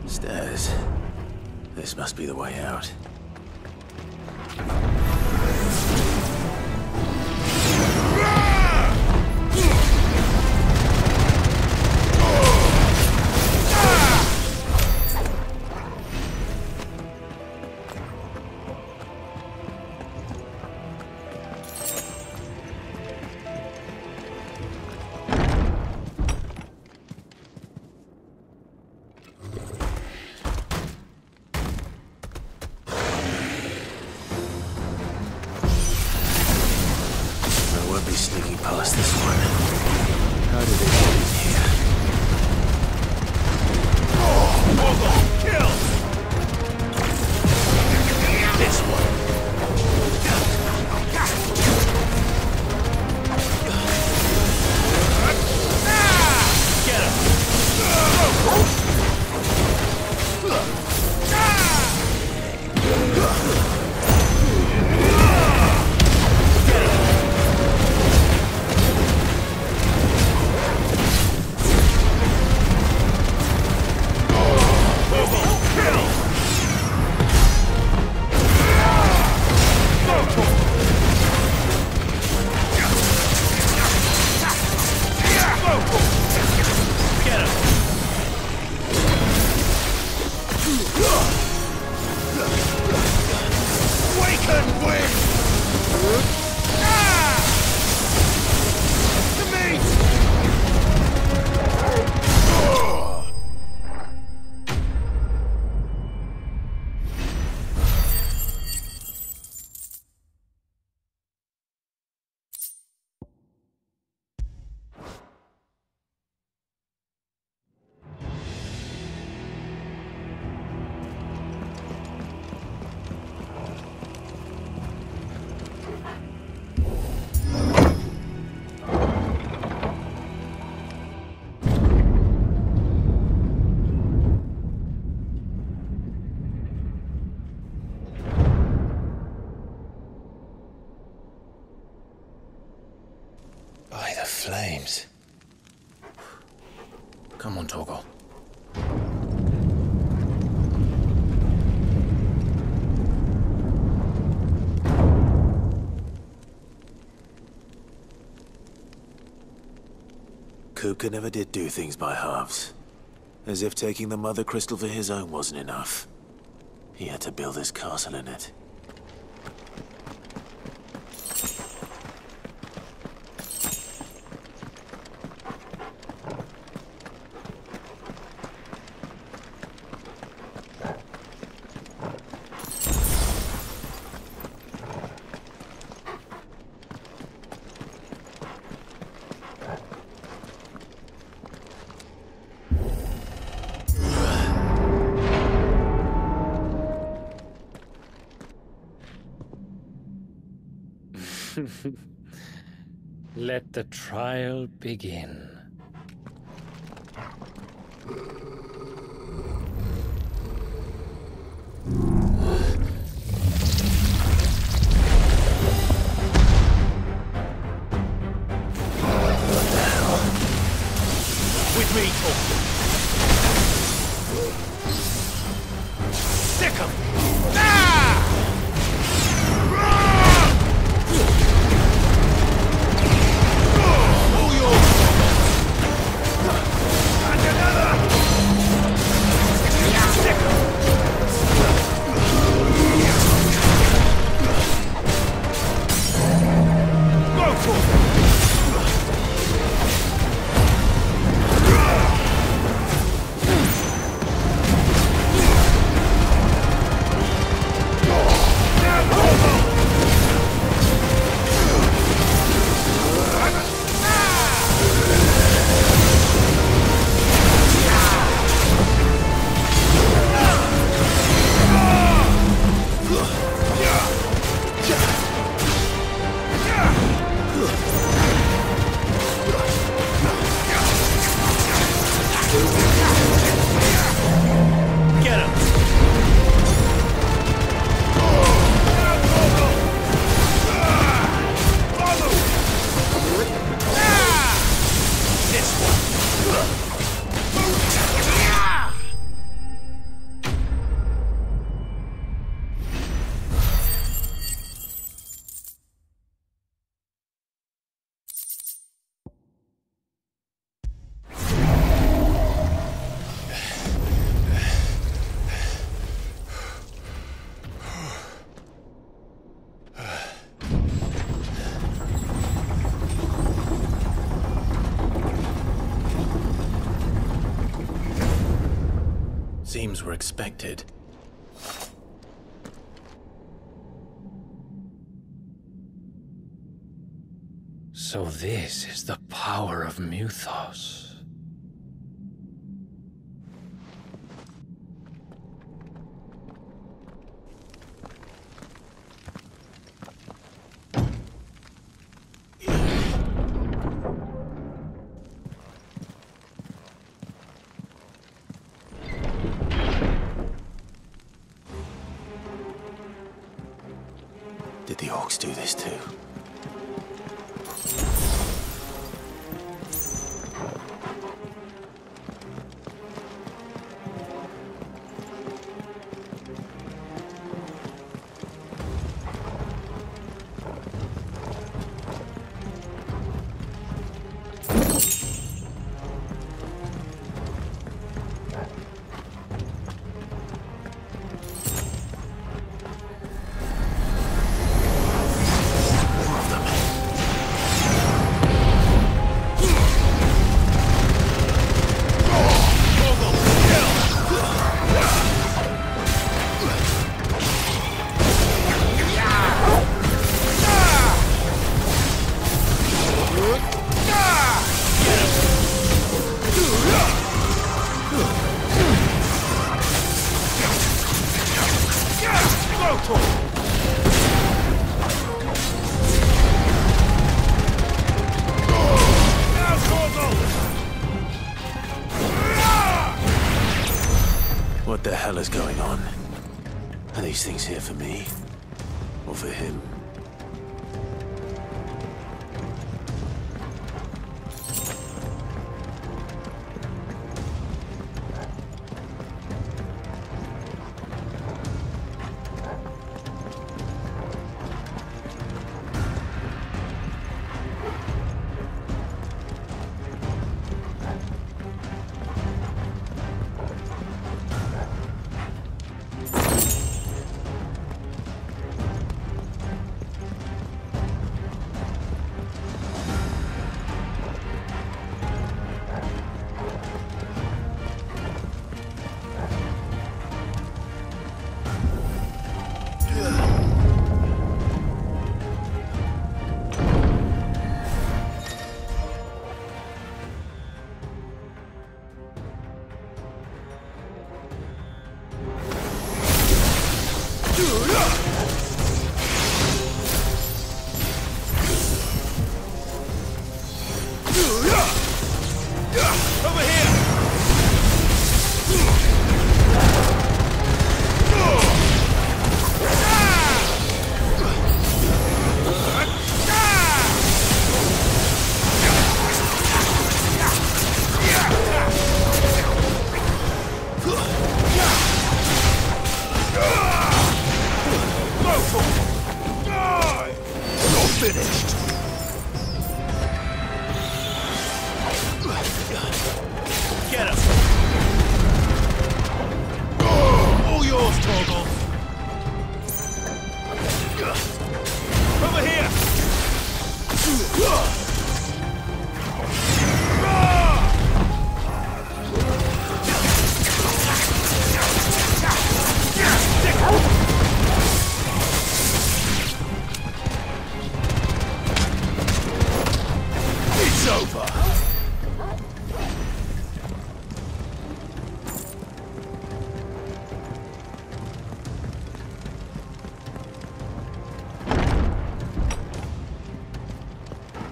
Stairs. This must be the way out. Sneaking past this one. How did they get in here? Kill! This one. Get him! By the flames. Come on, Torgal. Kupka never did do things by halves. As if taking the Mother Crystal for his own wasn't enough. He had to build his castle in it. Let the trial begin. With me, Torgal. Stick 'em! Ah! flames were expected. So this is the power of Muthos. Did the orcs do this too? What the hell is going on? Are these things here for me? Or for him?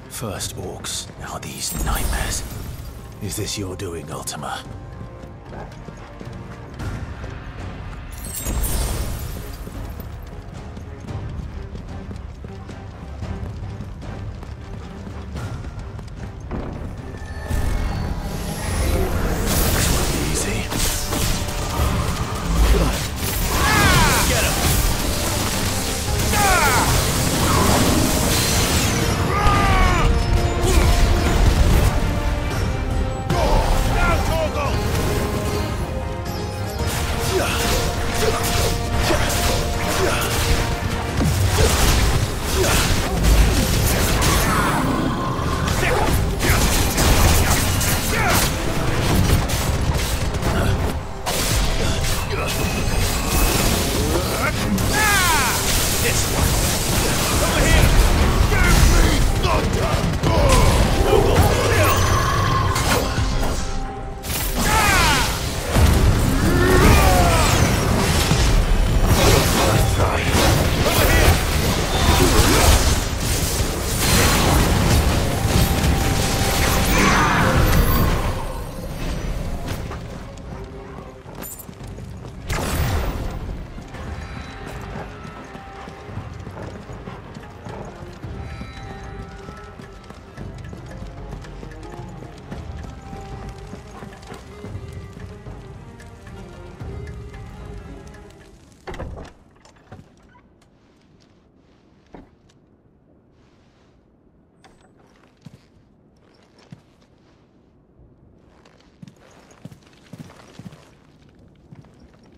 First orcs, now these nightmares. Is this your doing, Ultima?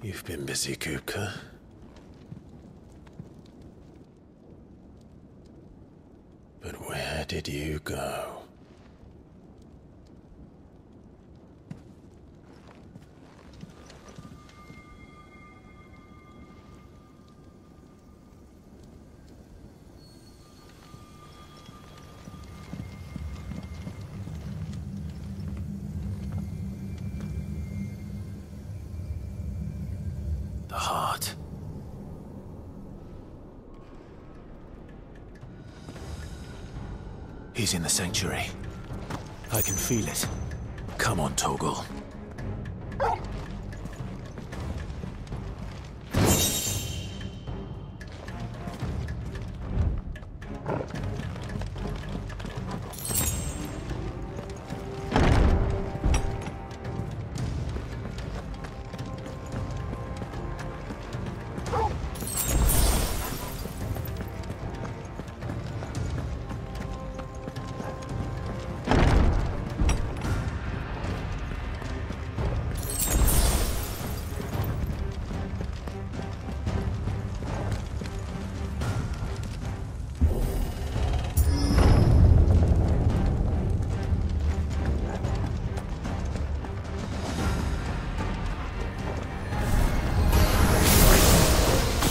You've been busy, Kupka. But where did you go? The heart. He's in the sanctuary. I can feel it. Come on, Torgal.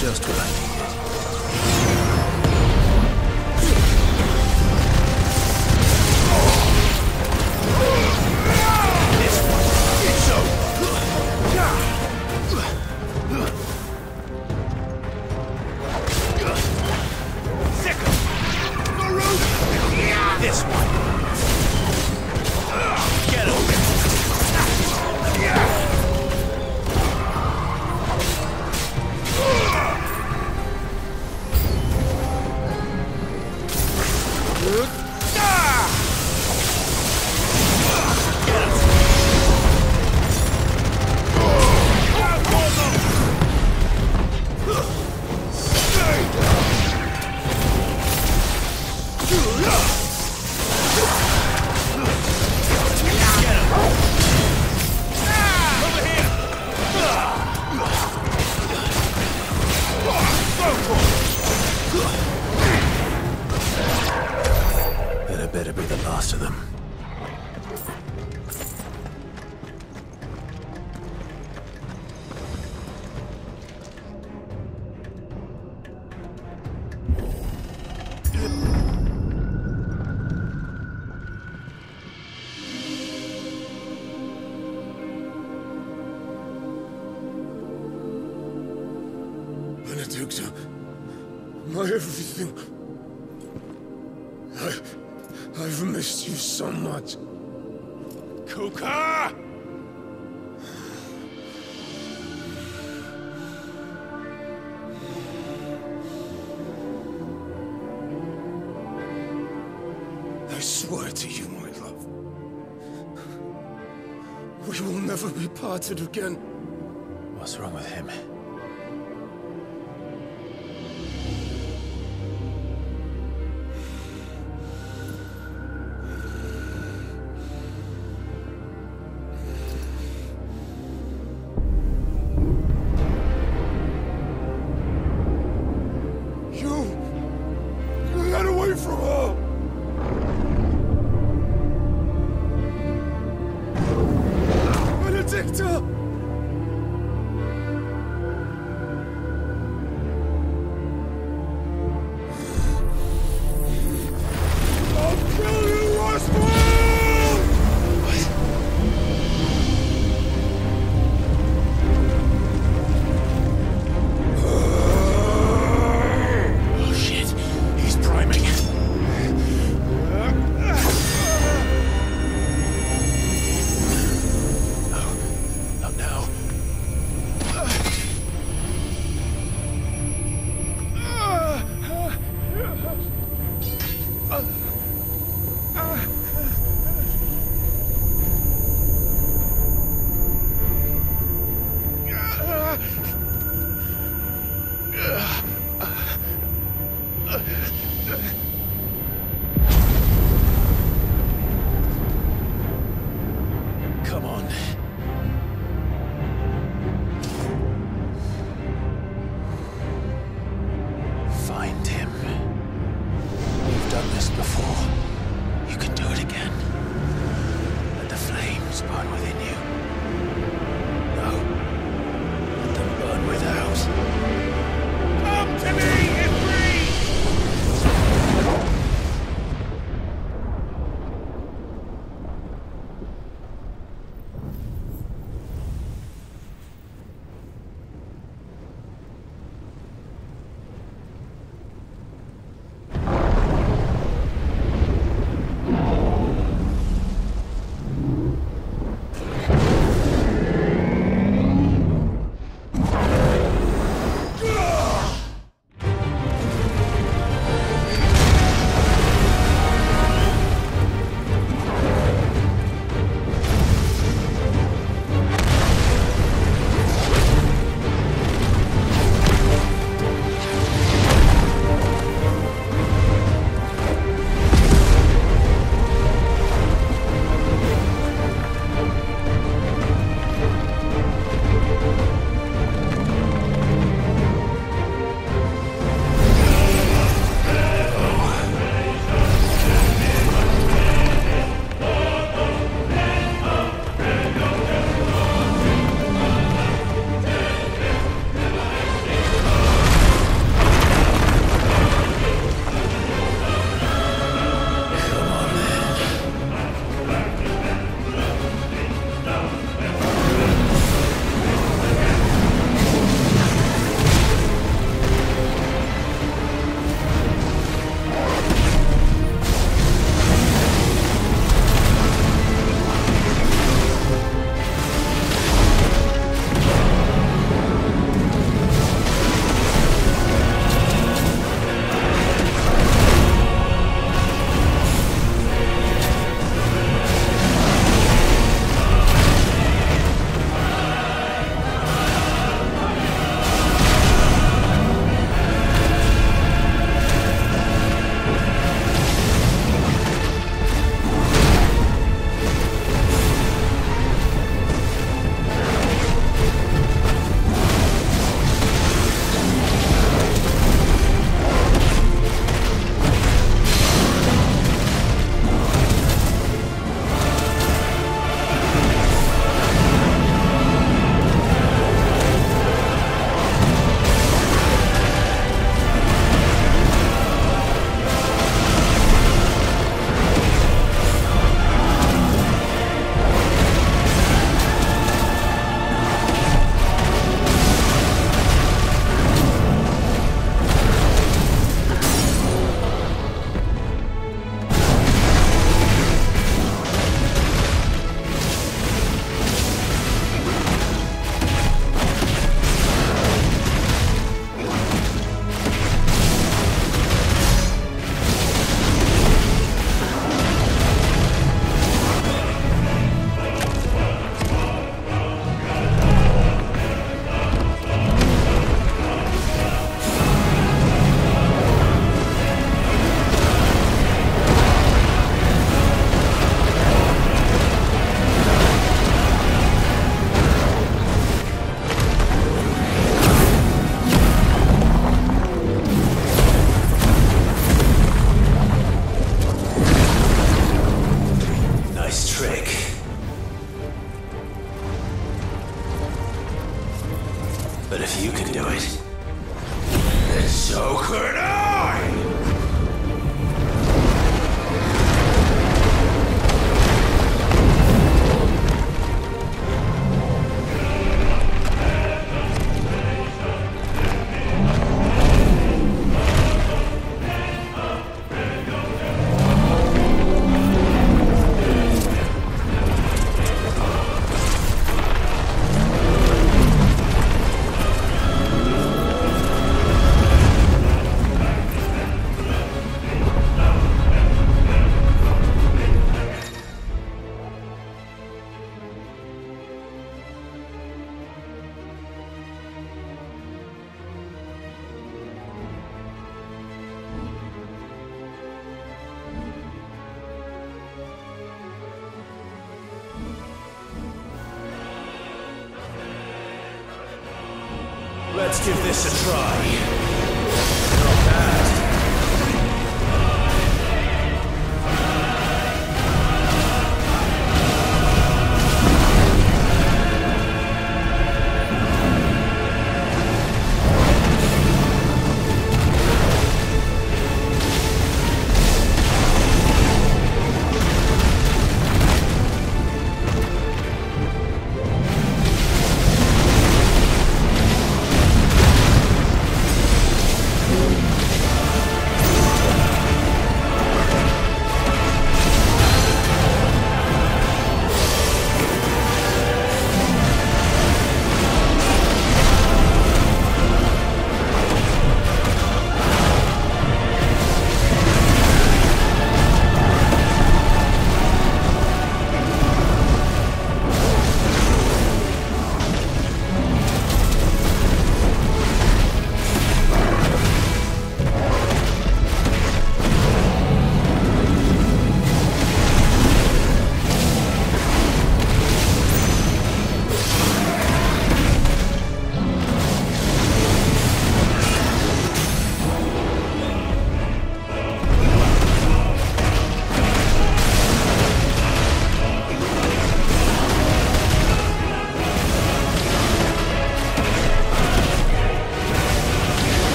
Just what I needed. This one, it's over. Second. This one. Get over it. That better be the last of them. Benedicta, my everything. I've missed you so much. Kuka! I swear to you, my love, we will never be parted again. What's wrong with him? Get away from her! Benedicta! I'll kill you, Roswell! Oh shit, he's priming. before, you can do it again. Let the flames burn within you. No. Let them burn without. Come to me, Ifrit! But if you can do it, then so could I! Let's give this a try. Not bad.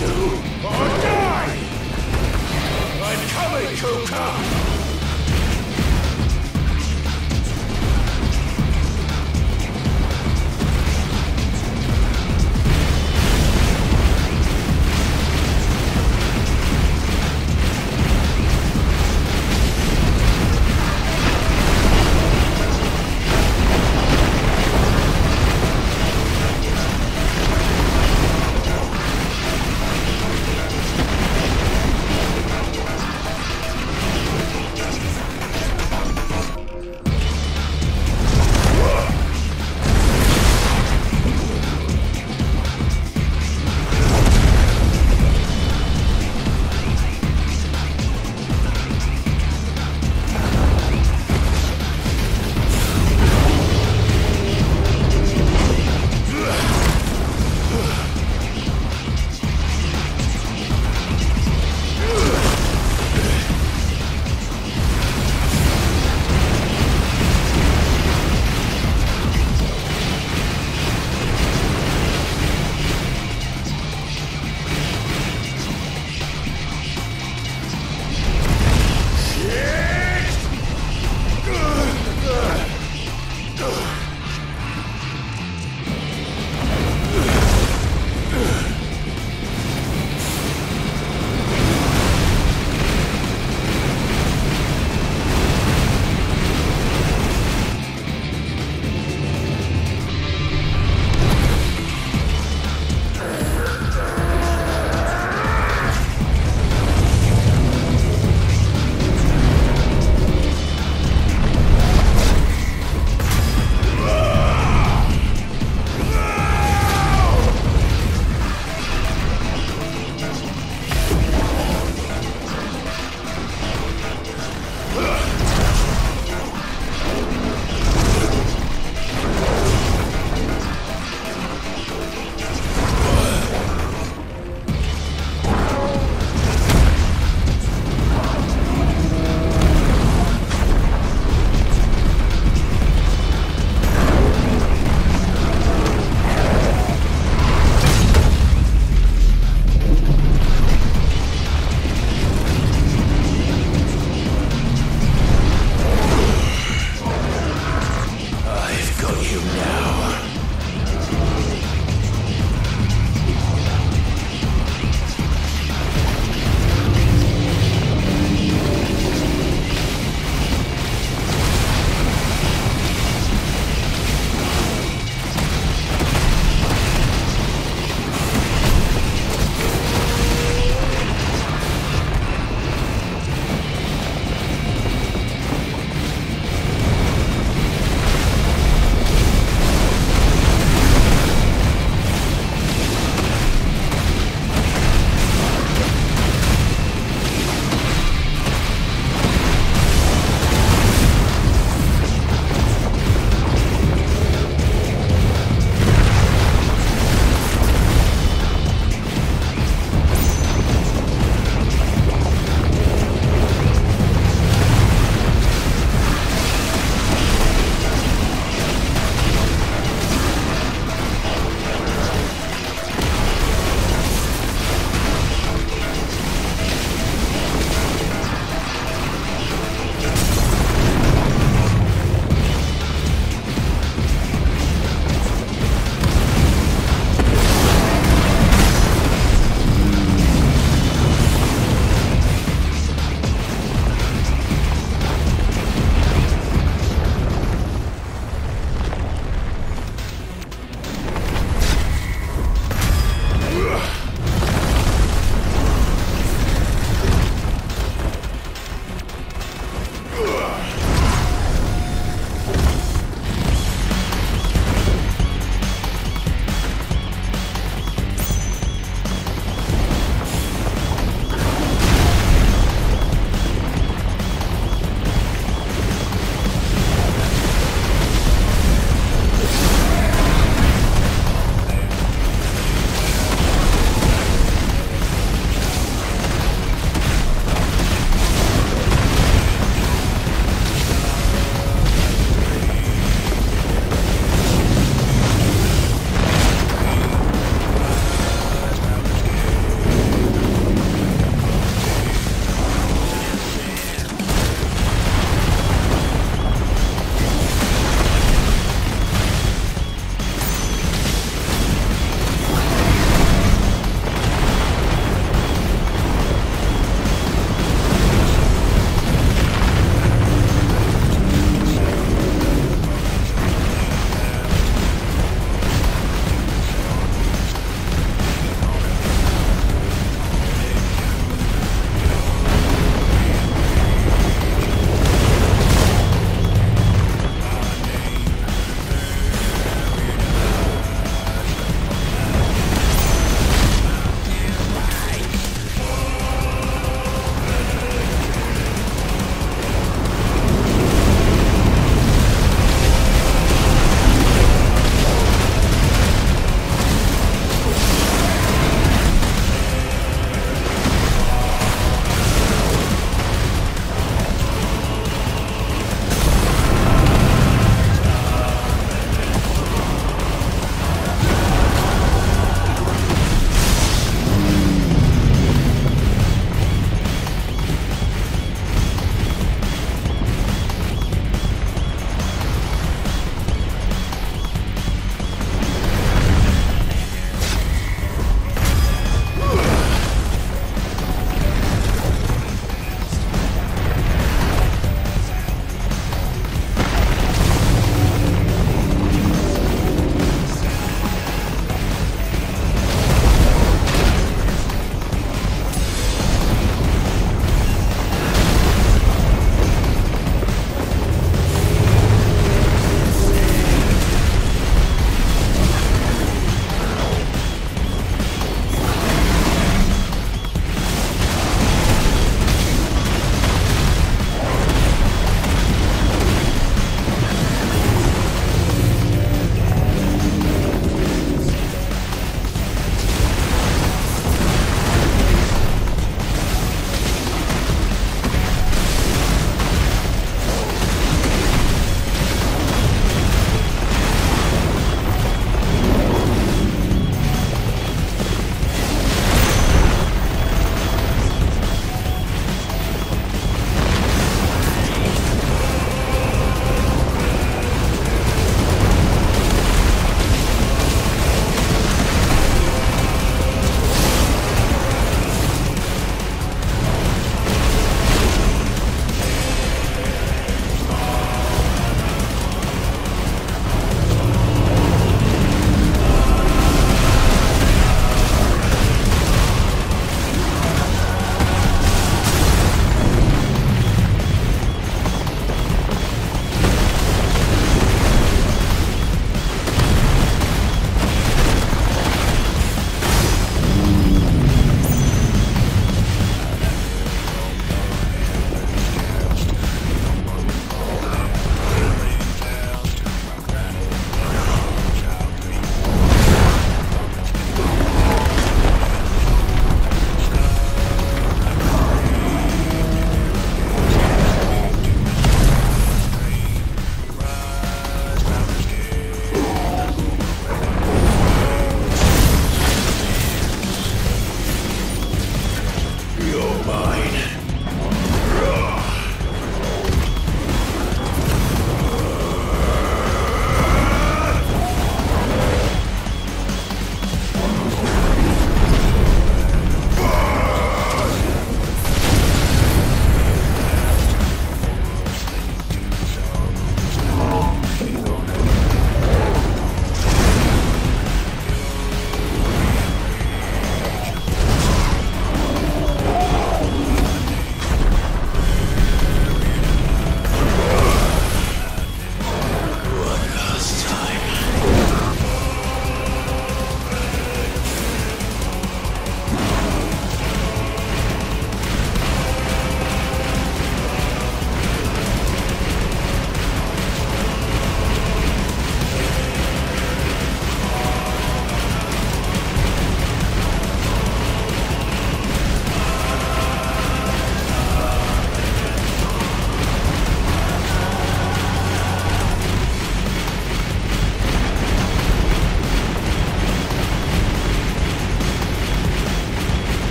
Do or die! I'm coming, Kuka!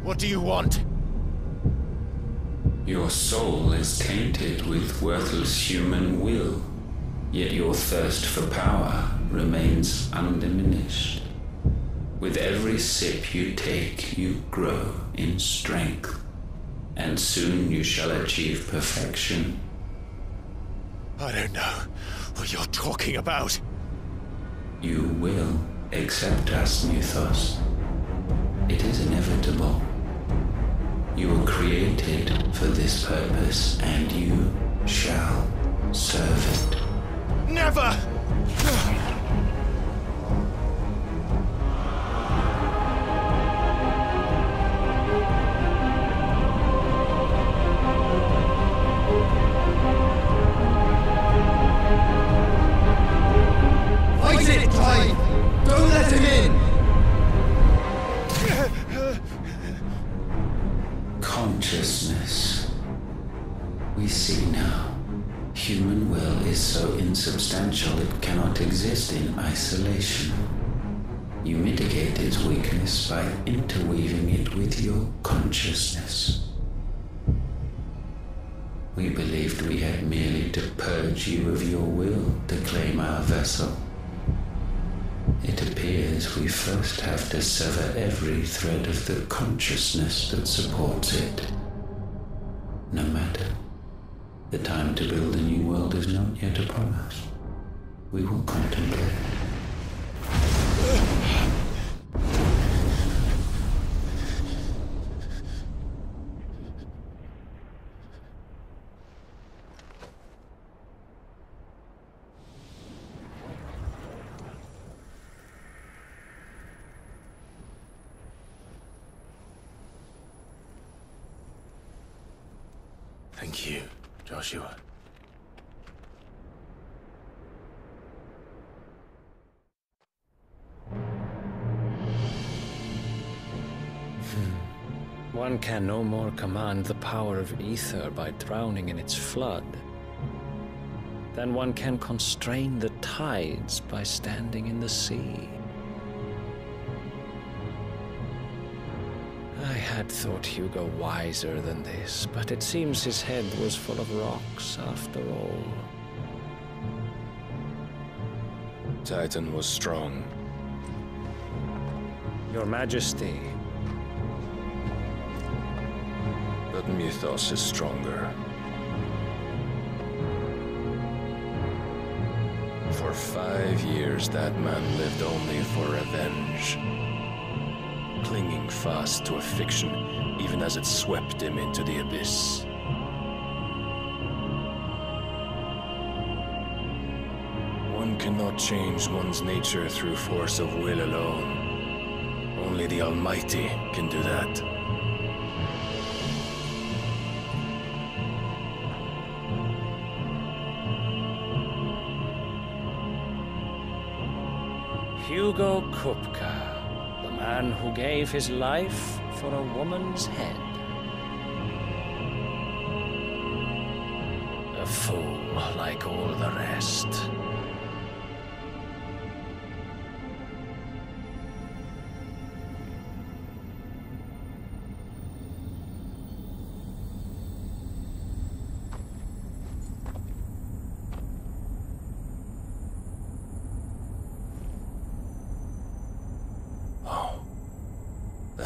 What do you want? Your soul is tainted with worthless human will, yet your thirst for power remains undiminished. With every sip you take, you grow in strength, and soon you shall achieve perfection. I don't know what you're talking about. You will accept us, Mythos. It is inevitable. You were created for this purpose, and you shall serve it. Never! Fight it, Clive! Don't let him in! Consciousness. We see now. Human will is so insubstantial it cannot exist in isolation. You mitigate its weakness by interweaving it with your consciousness. We believed we had merely to purge you of your will to claim our vessel. It appears we first have to sever every thread of the consciousness that supports it. No matter. The time to build a new world is not yet upon us. We will contemplate. Thank you, Joshua. One can no more command the power of ether by drowning in its flood than one can constrain the tides by standing in the sea. I had thought Hugo wiser than this, but it seems his head was full of rocks after all. Titan was strong. Your Majesty. But Mythos is stronger. For 5 years, that man lived only for revenge. Clinging fast to a fiction, even as it swept him into the abyss. One cannot change one's nature through force of will alone. Only the Almighty can do that. Hugo Kupka. The man who gave his life for a woman's head. A fool like all the rest.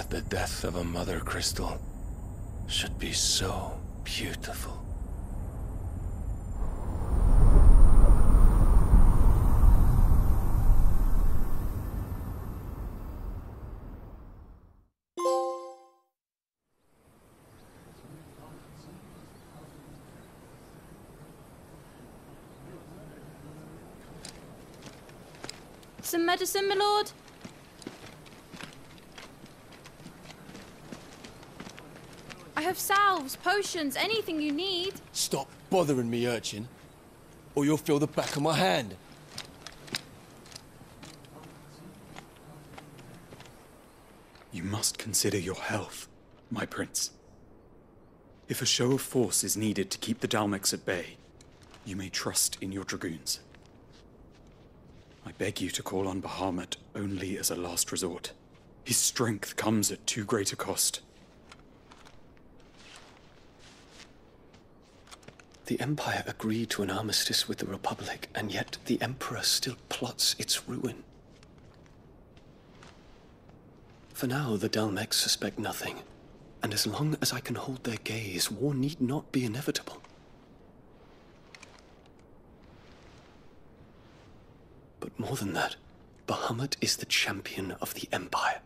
The death of a mother crystal should be so beautiful. Some medicine, my lord? I have salves, potions, anything you need. Stop bothering me, urchin, or you'll feel the back of my hand. You must consider your health, my prince. If a show of force is needed to keep the Dalmex at bay, you may trust in your dragoons. I beg you to call on Bahamut only as a last resort. His strength comes at too great a cost. The Empire agreed to an armistice with the Republic, and yet the Emperor still plots its ruin. For now, the Dalmex suspect nothing, and as long as I can hold their gaze, war need not be inevitable. But more than that, Bahamut is the champion of the Empire.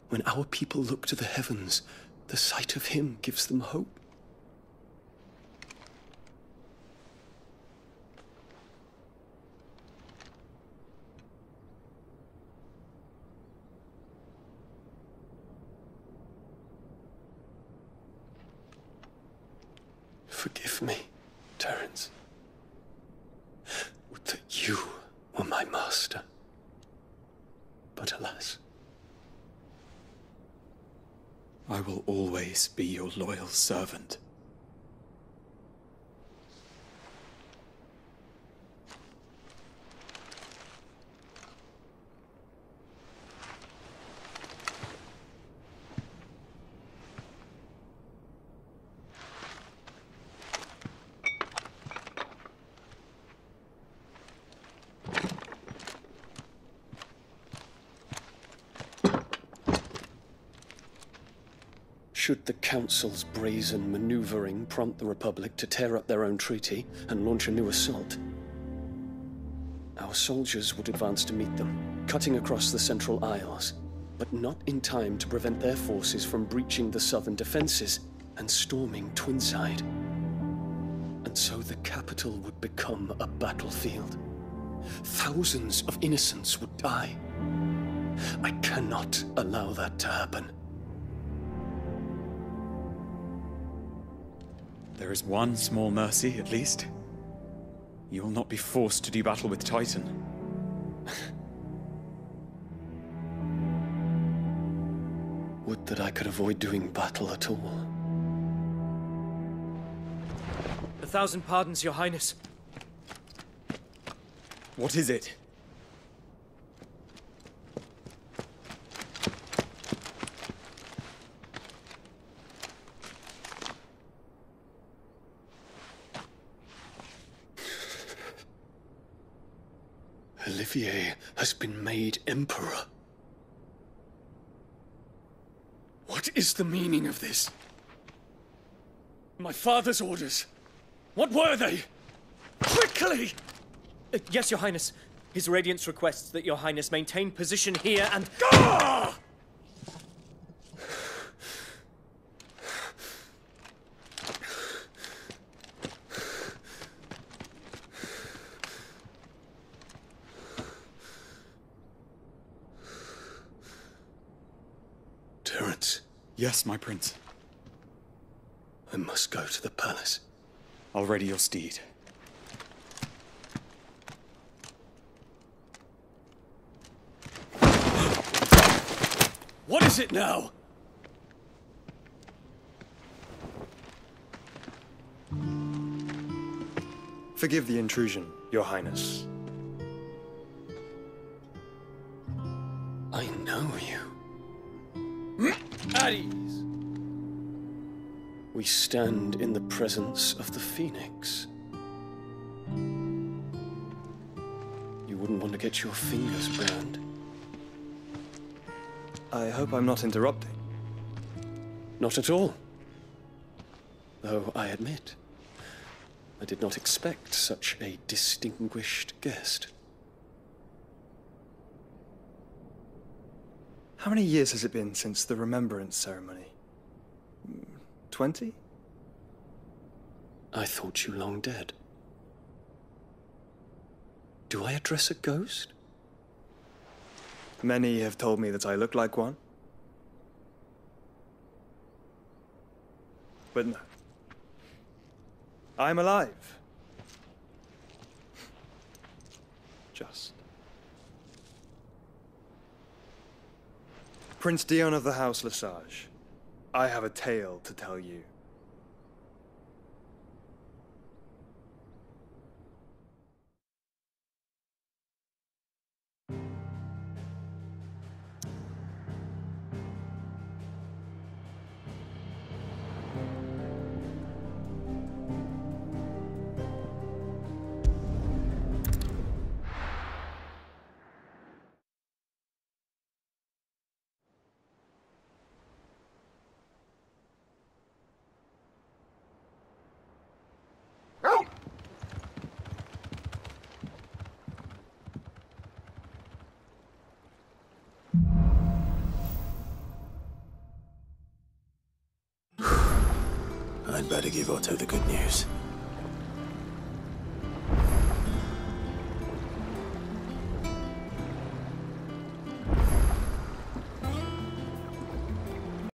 When our people look to the heavens, the sight of him gives them hope. Forgive me, Terence. Would that you were my master. But alas. I will always be your loyal servant. Should the Council's brazen maneuvering prompt the Republic to tear up their own treaty and launch a new assault, our soldiers would advance to meet them, cutting across the Central Isles, but not in time to prevent their forces from breaching the southern defenses and storming Twinside. And so the capital would become a battlefield. Thousands of innocents would die. I cannot allow that to happen. There is one small mercy, at least. You will not be forced to do battle with Titan. Would that I could avoid doing battle at all. 1,000 pardons, Your Highness. What is it? Olivier has been made Emperor. What is the meaning of this? My father's orders. What were they? Quickly! Yes, Your Highness. His Radiance requests that Your Highness maintain position here and... Ah! Terence. Yes, my prince. I must go to the palace. I'll ready your steed. What is it now? Forgive the intrusion, Your Highness. I know you. At ease. We stand in the presence of the Phoenix. You wouldn't want to get your fingers burned. I hope I'm not interrupting. Not at all. Though I admit, I did not expect such a distinguished guest. How many years has it been since the Remembrance ceremony? 20? I thought you long dead. Do I address a ghost? Many have told me that I look like one. But no. I'm alive. Just. Prince Dion of the House Lesage, I have a tale to tell you. better give Otto the good news.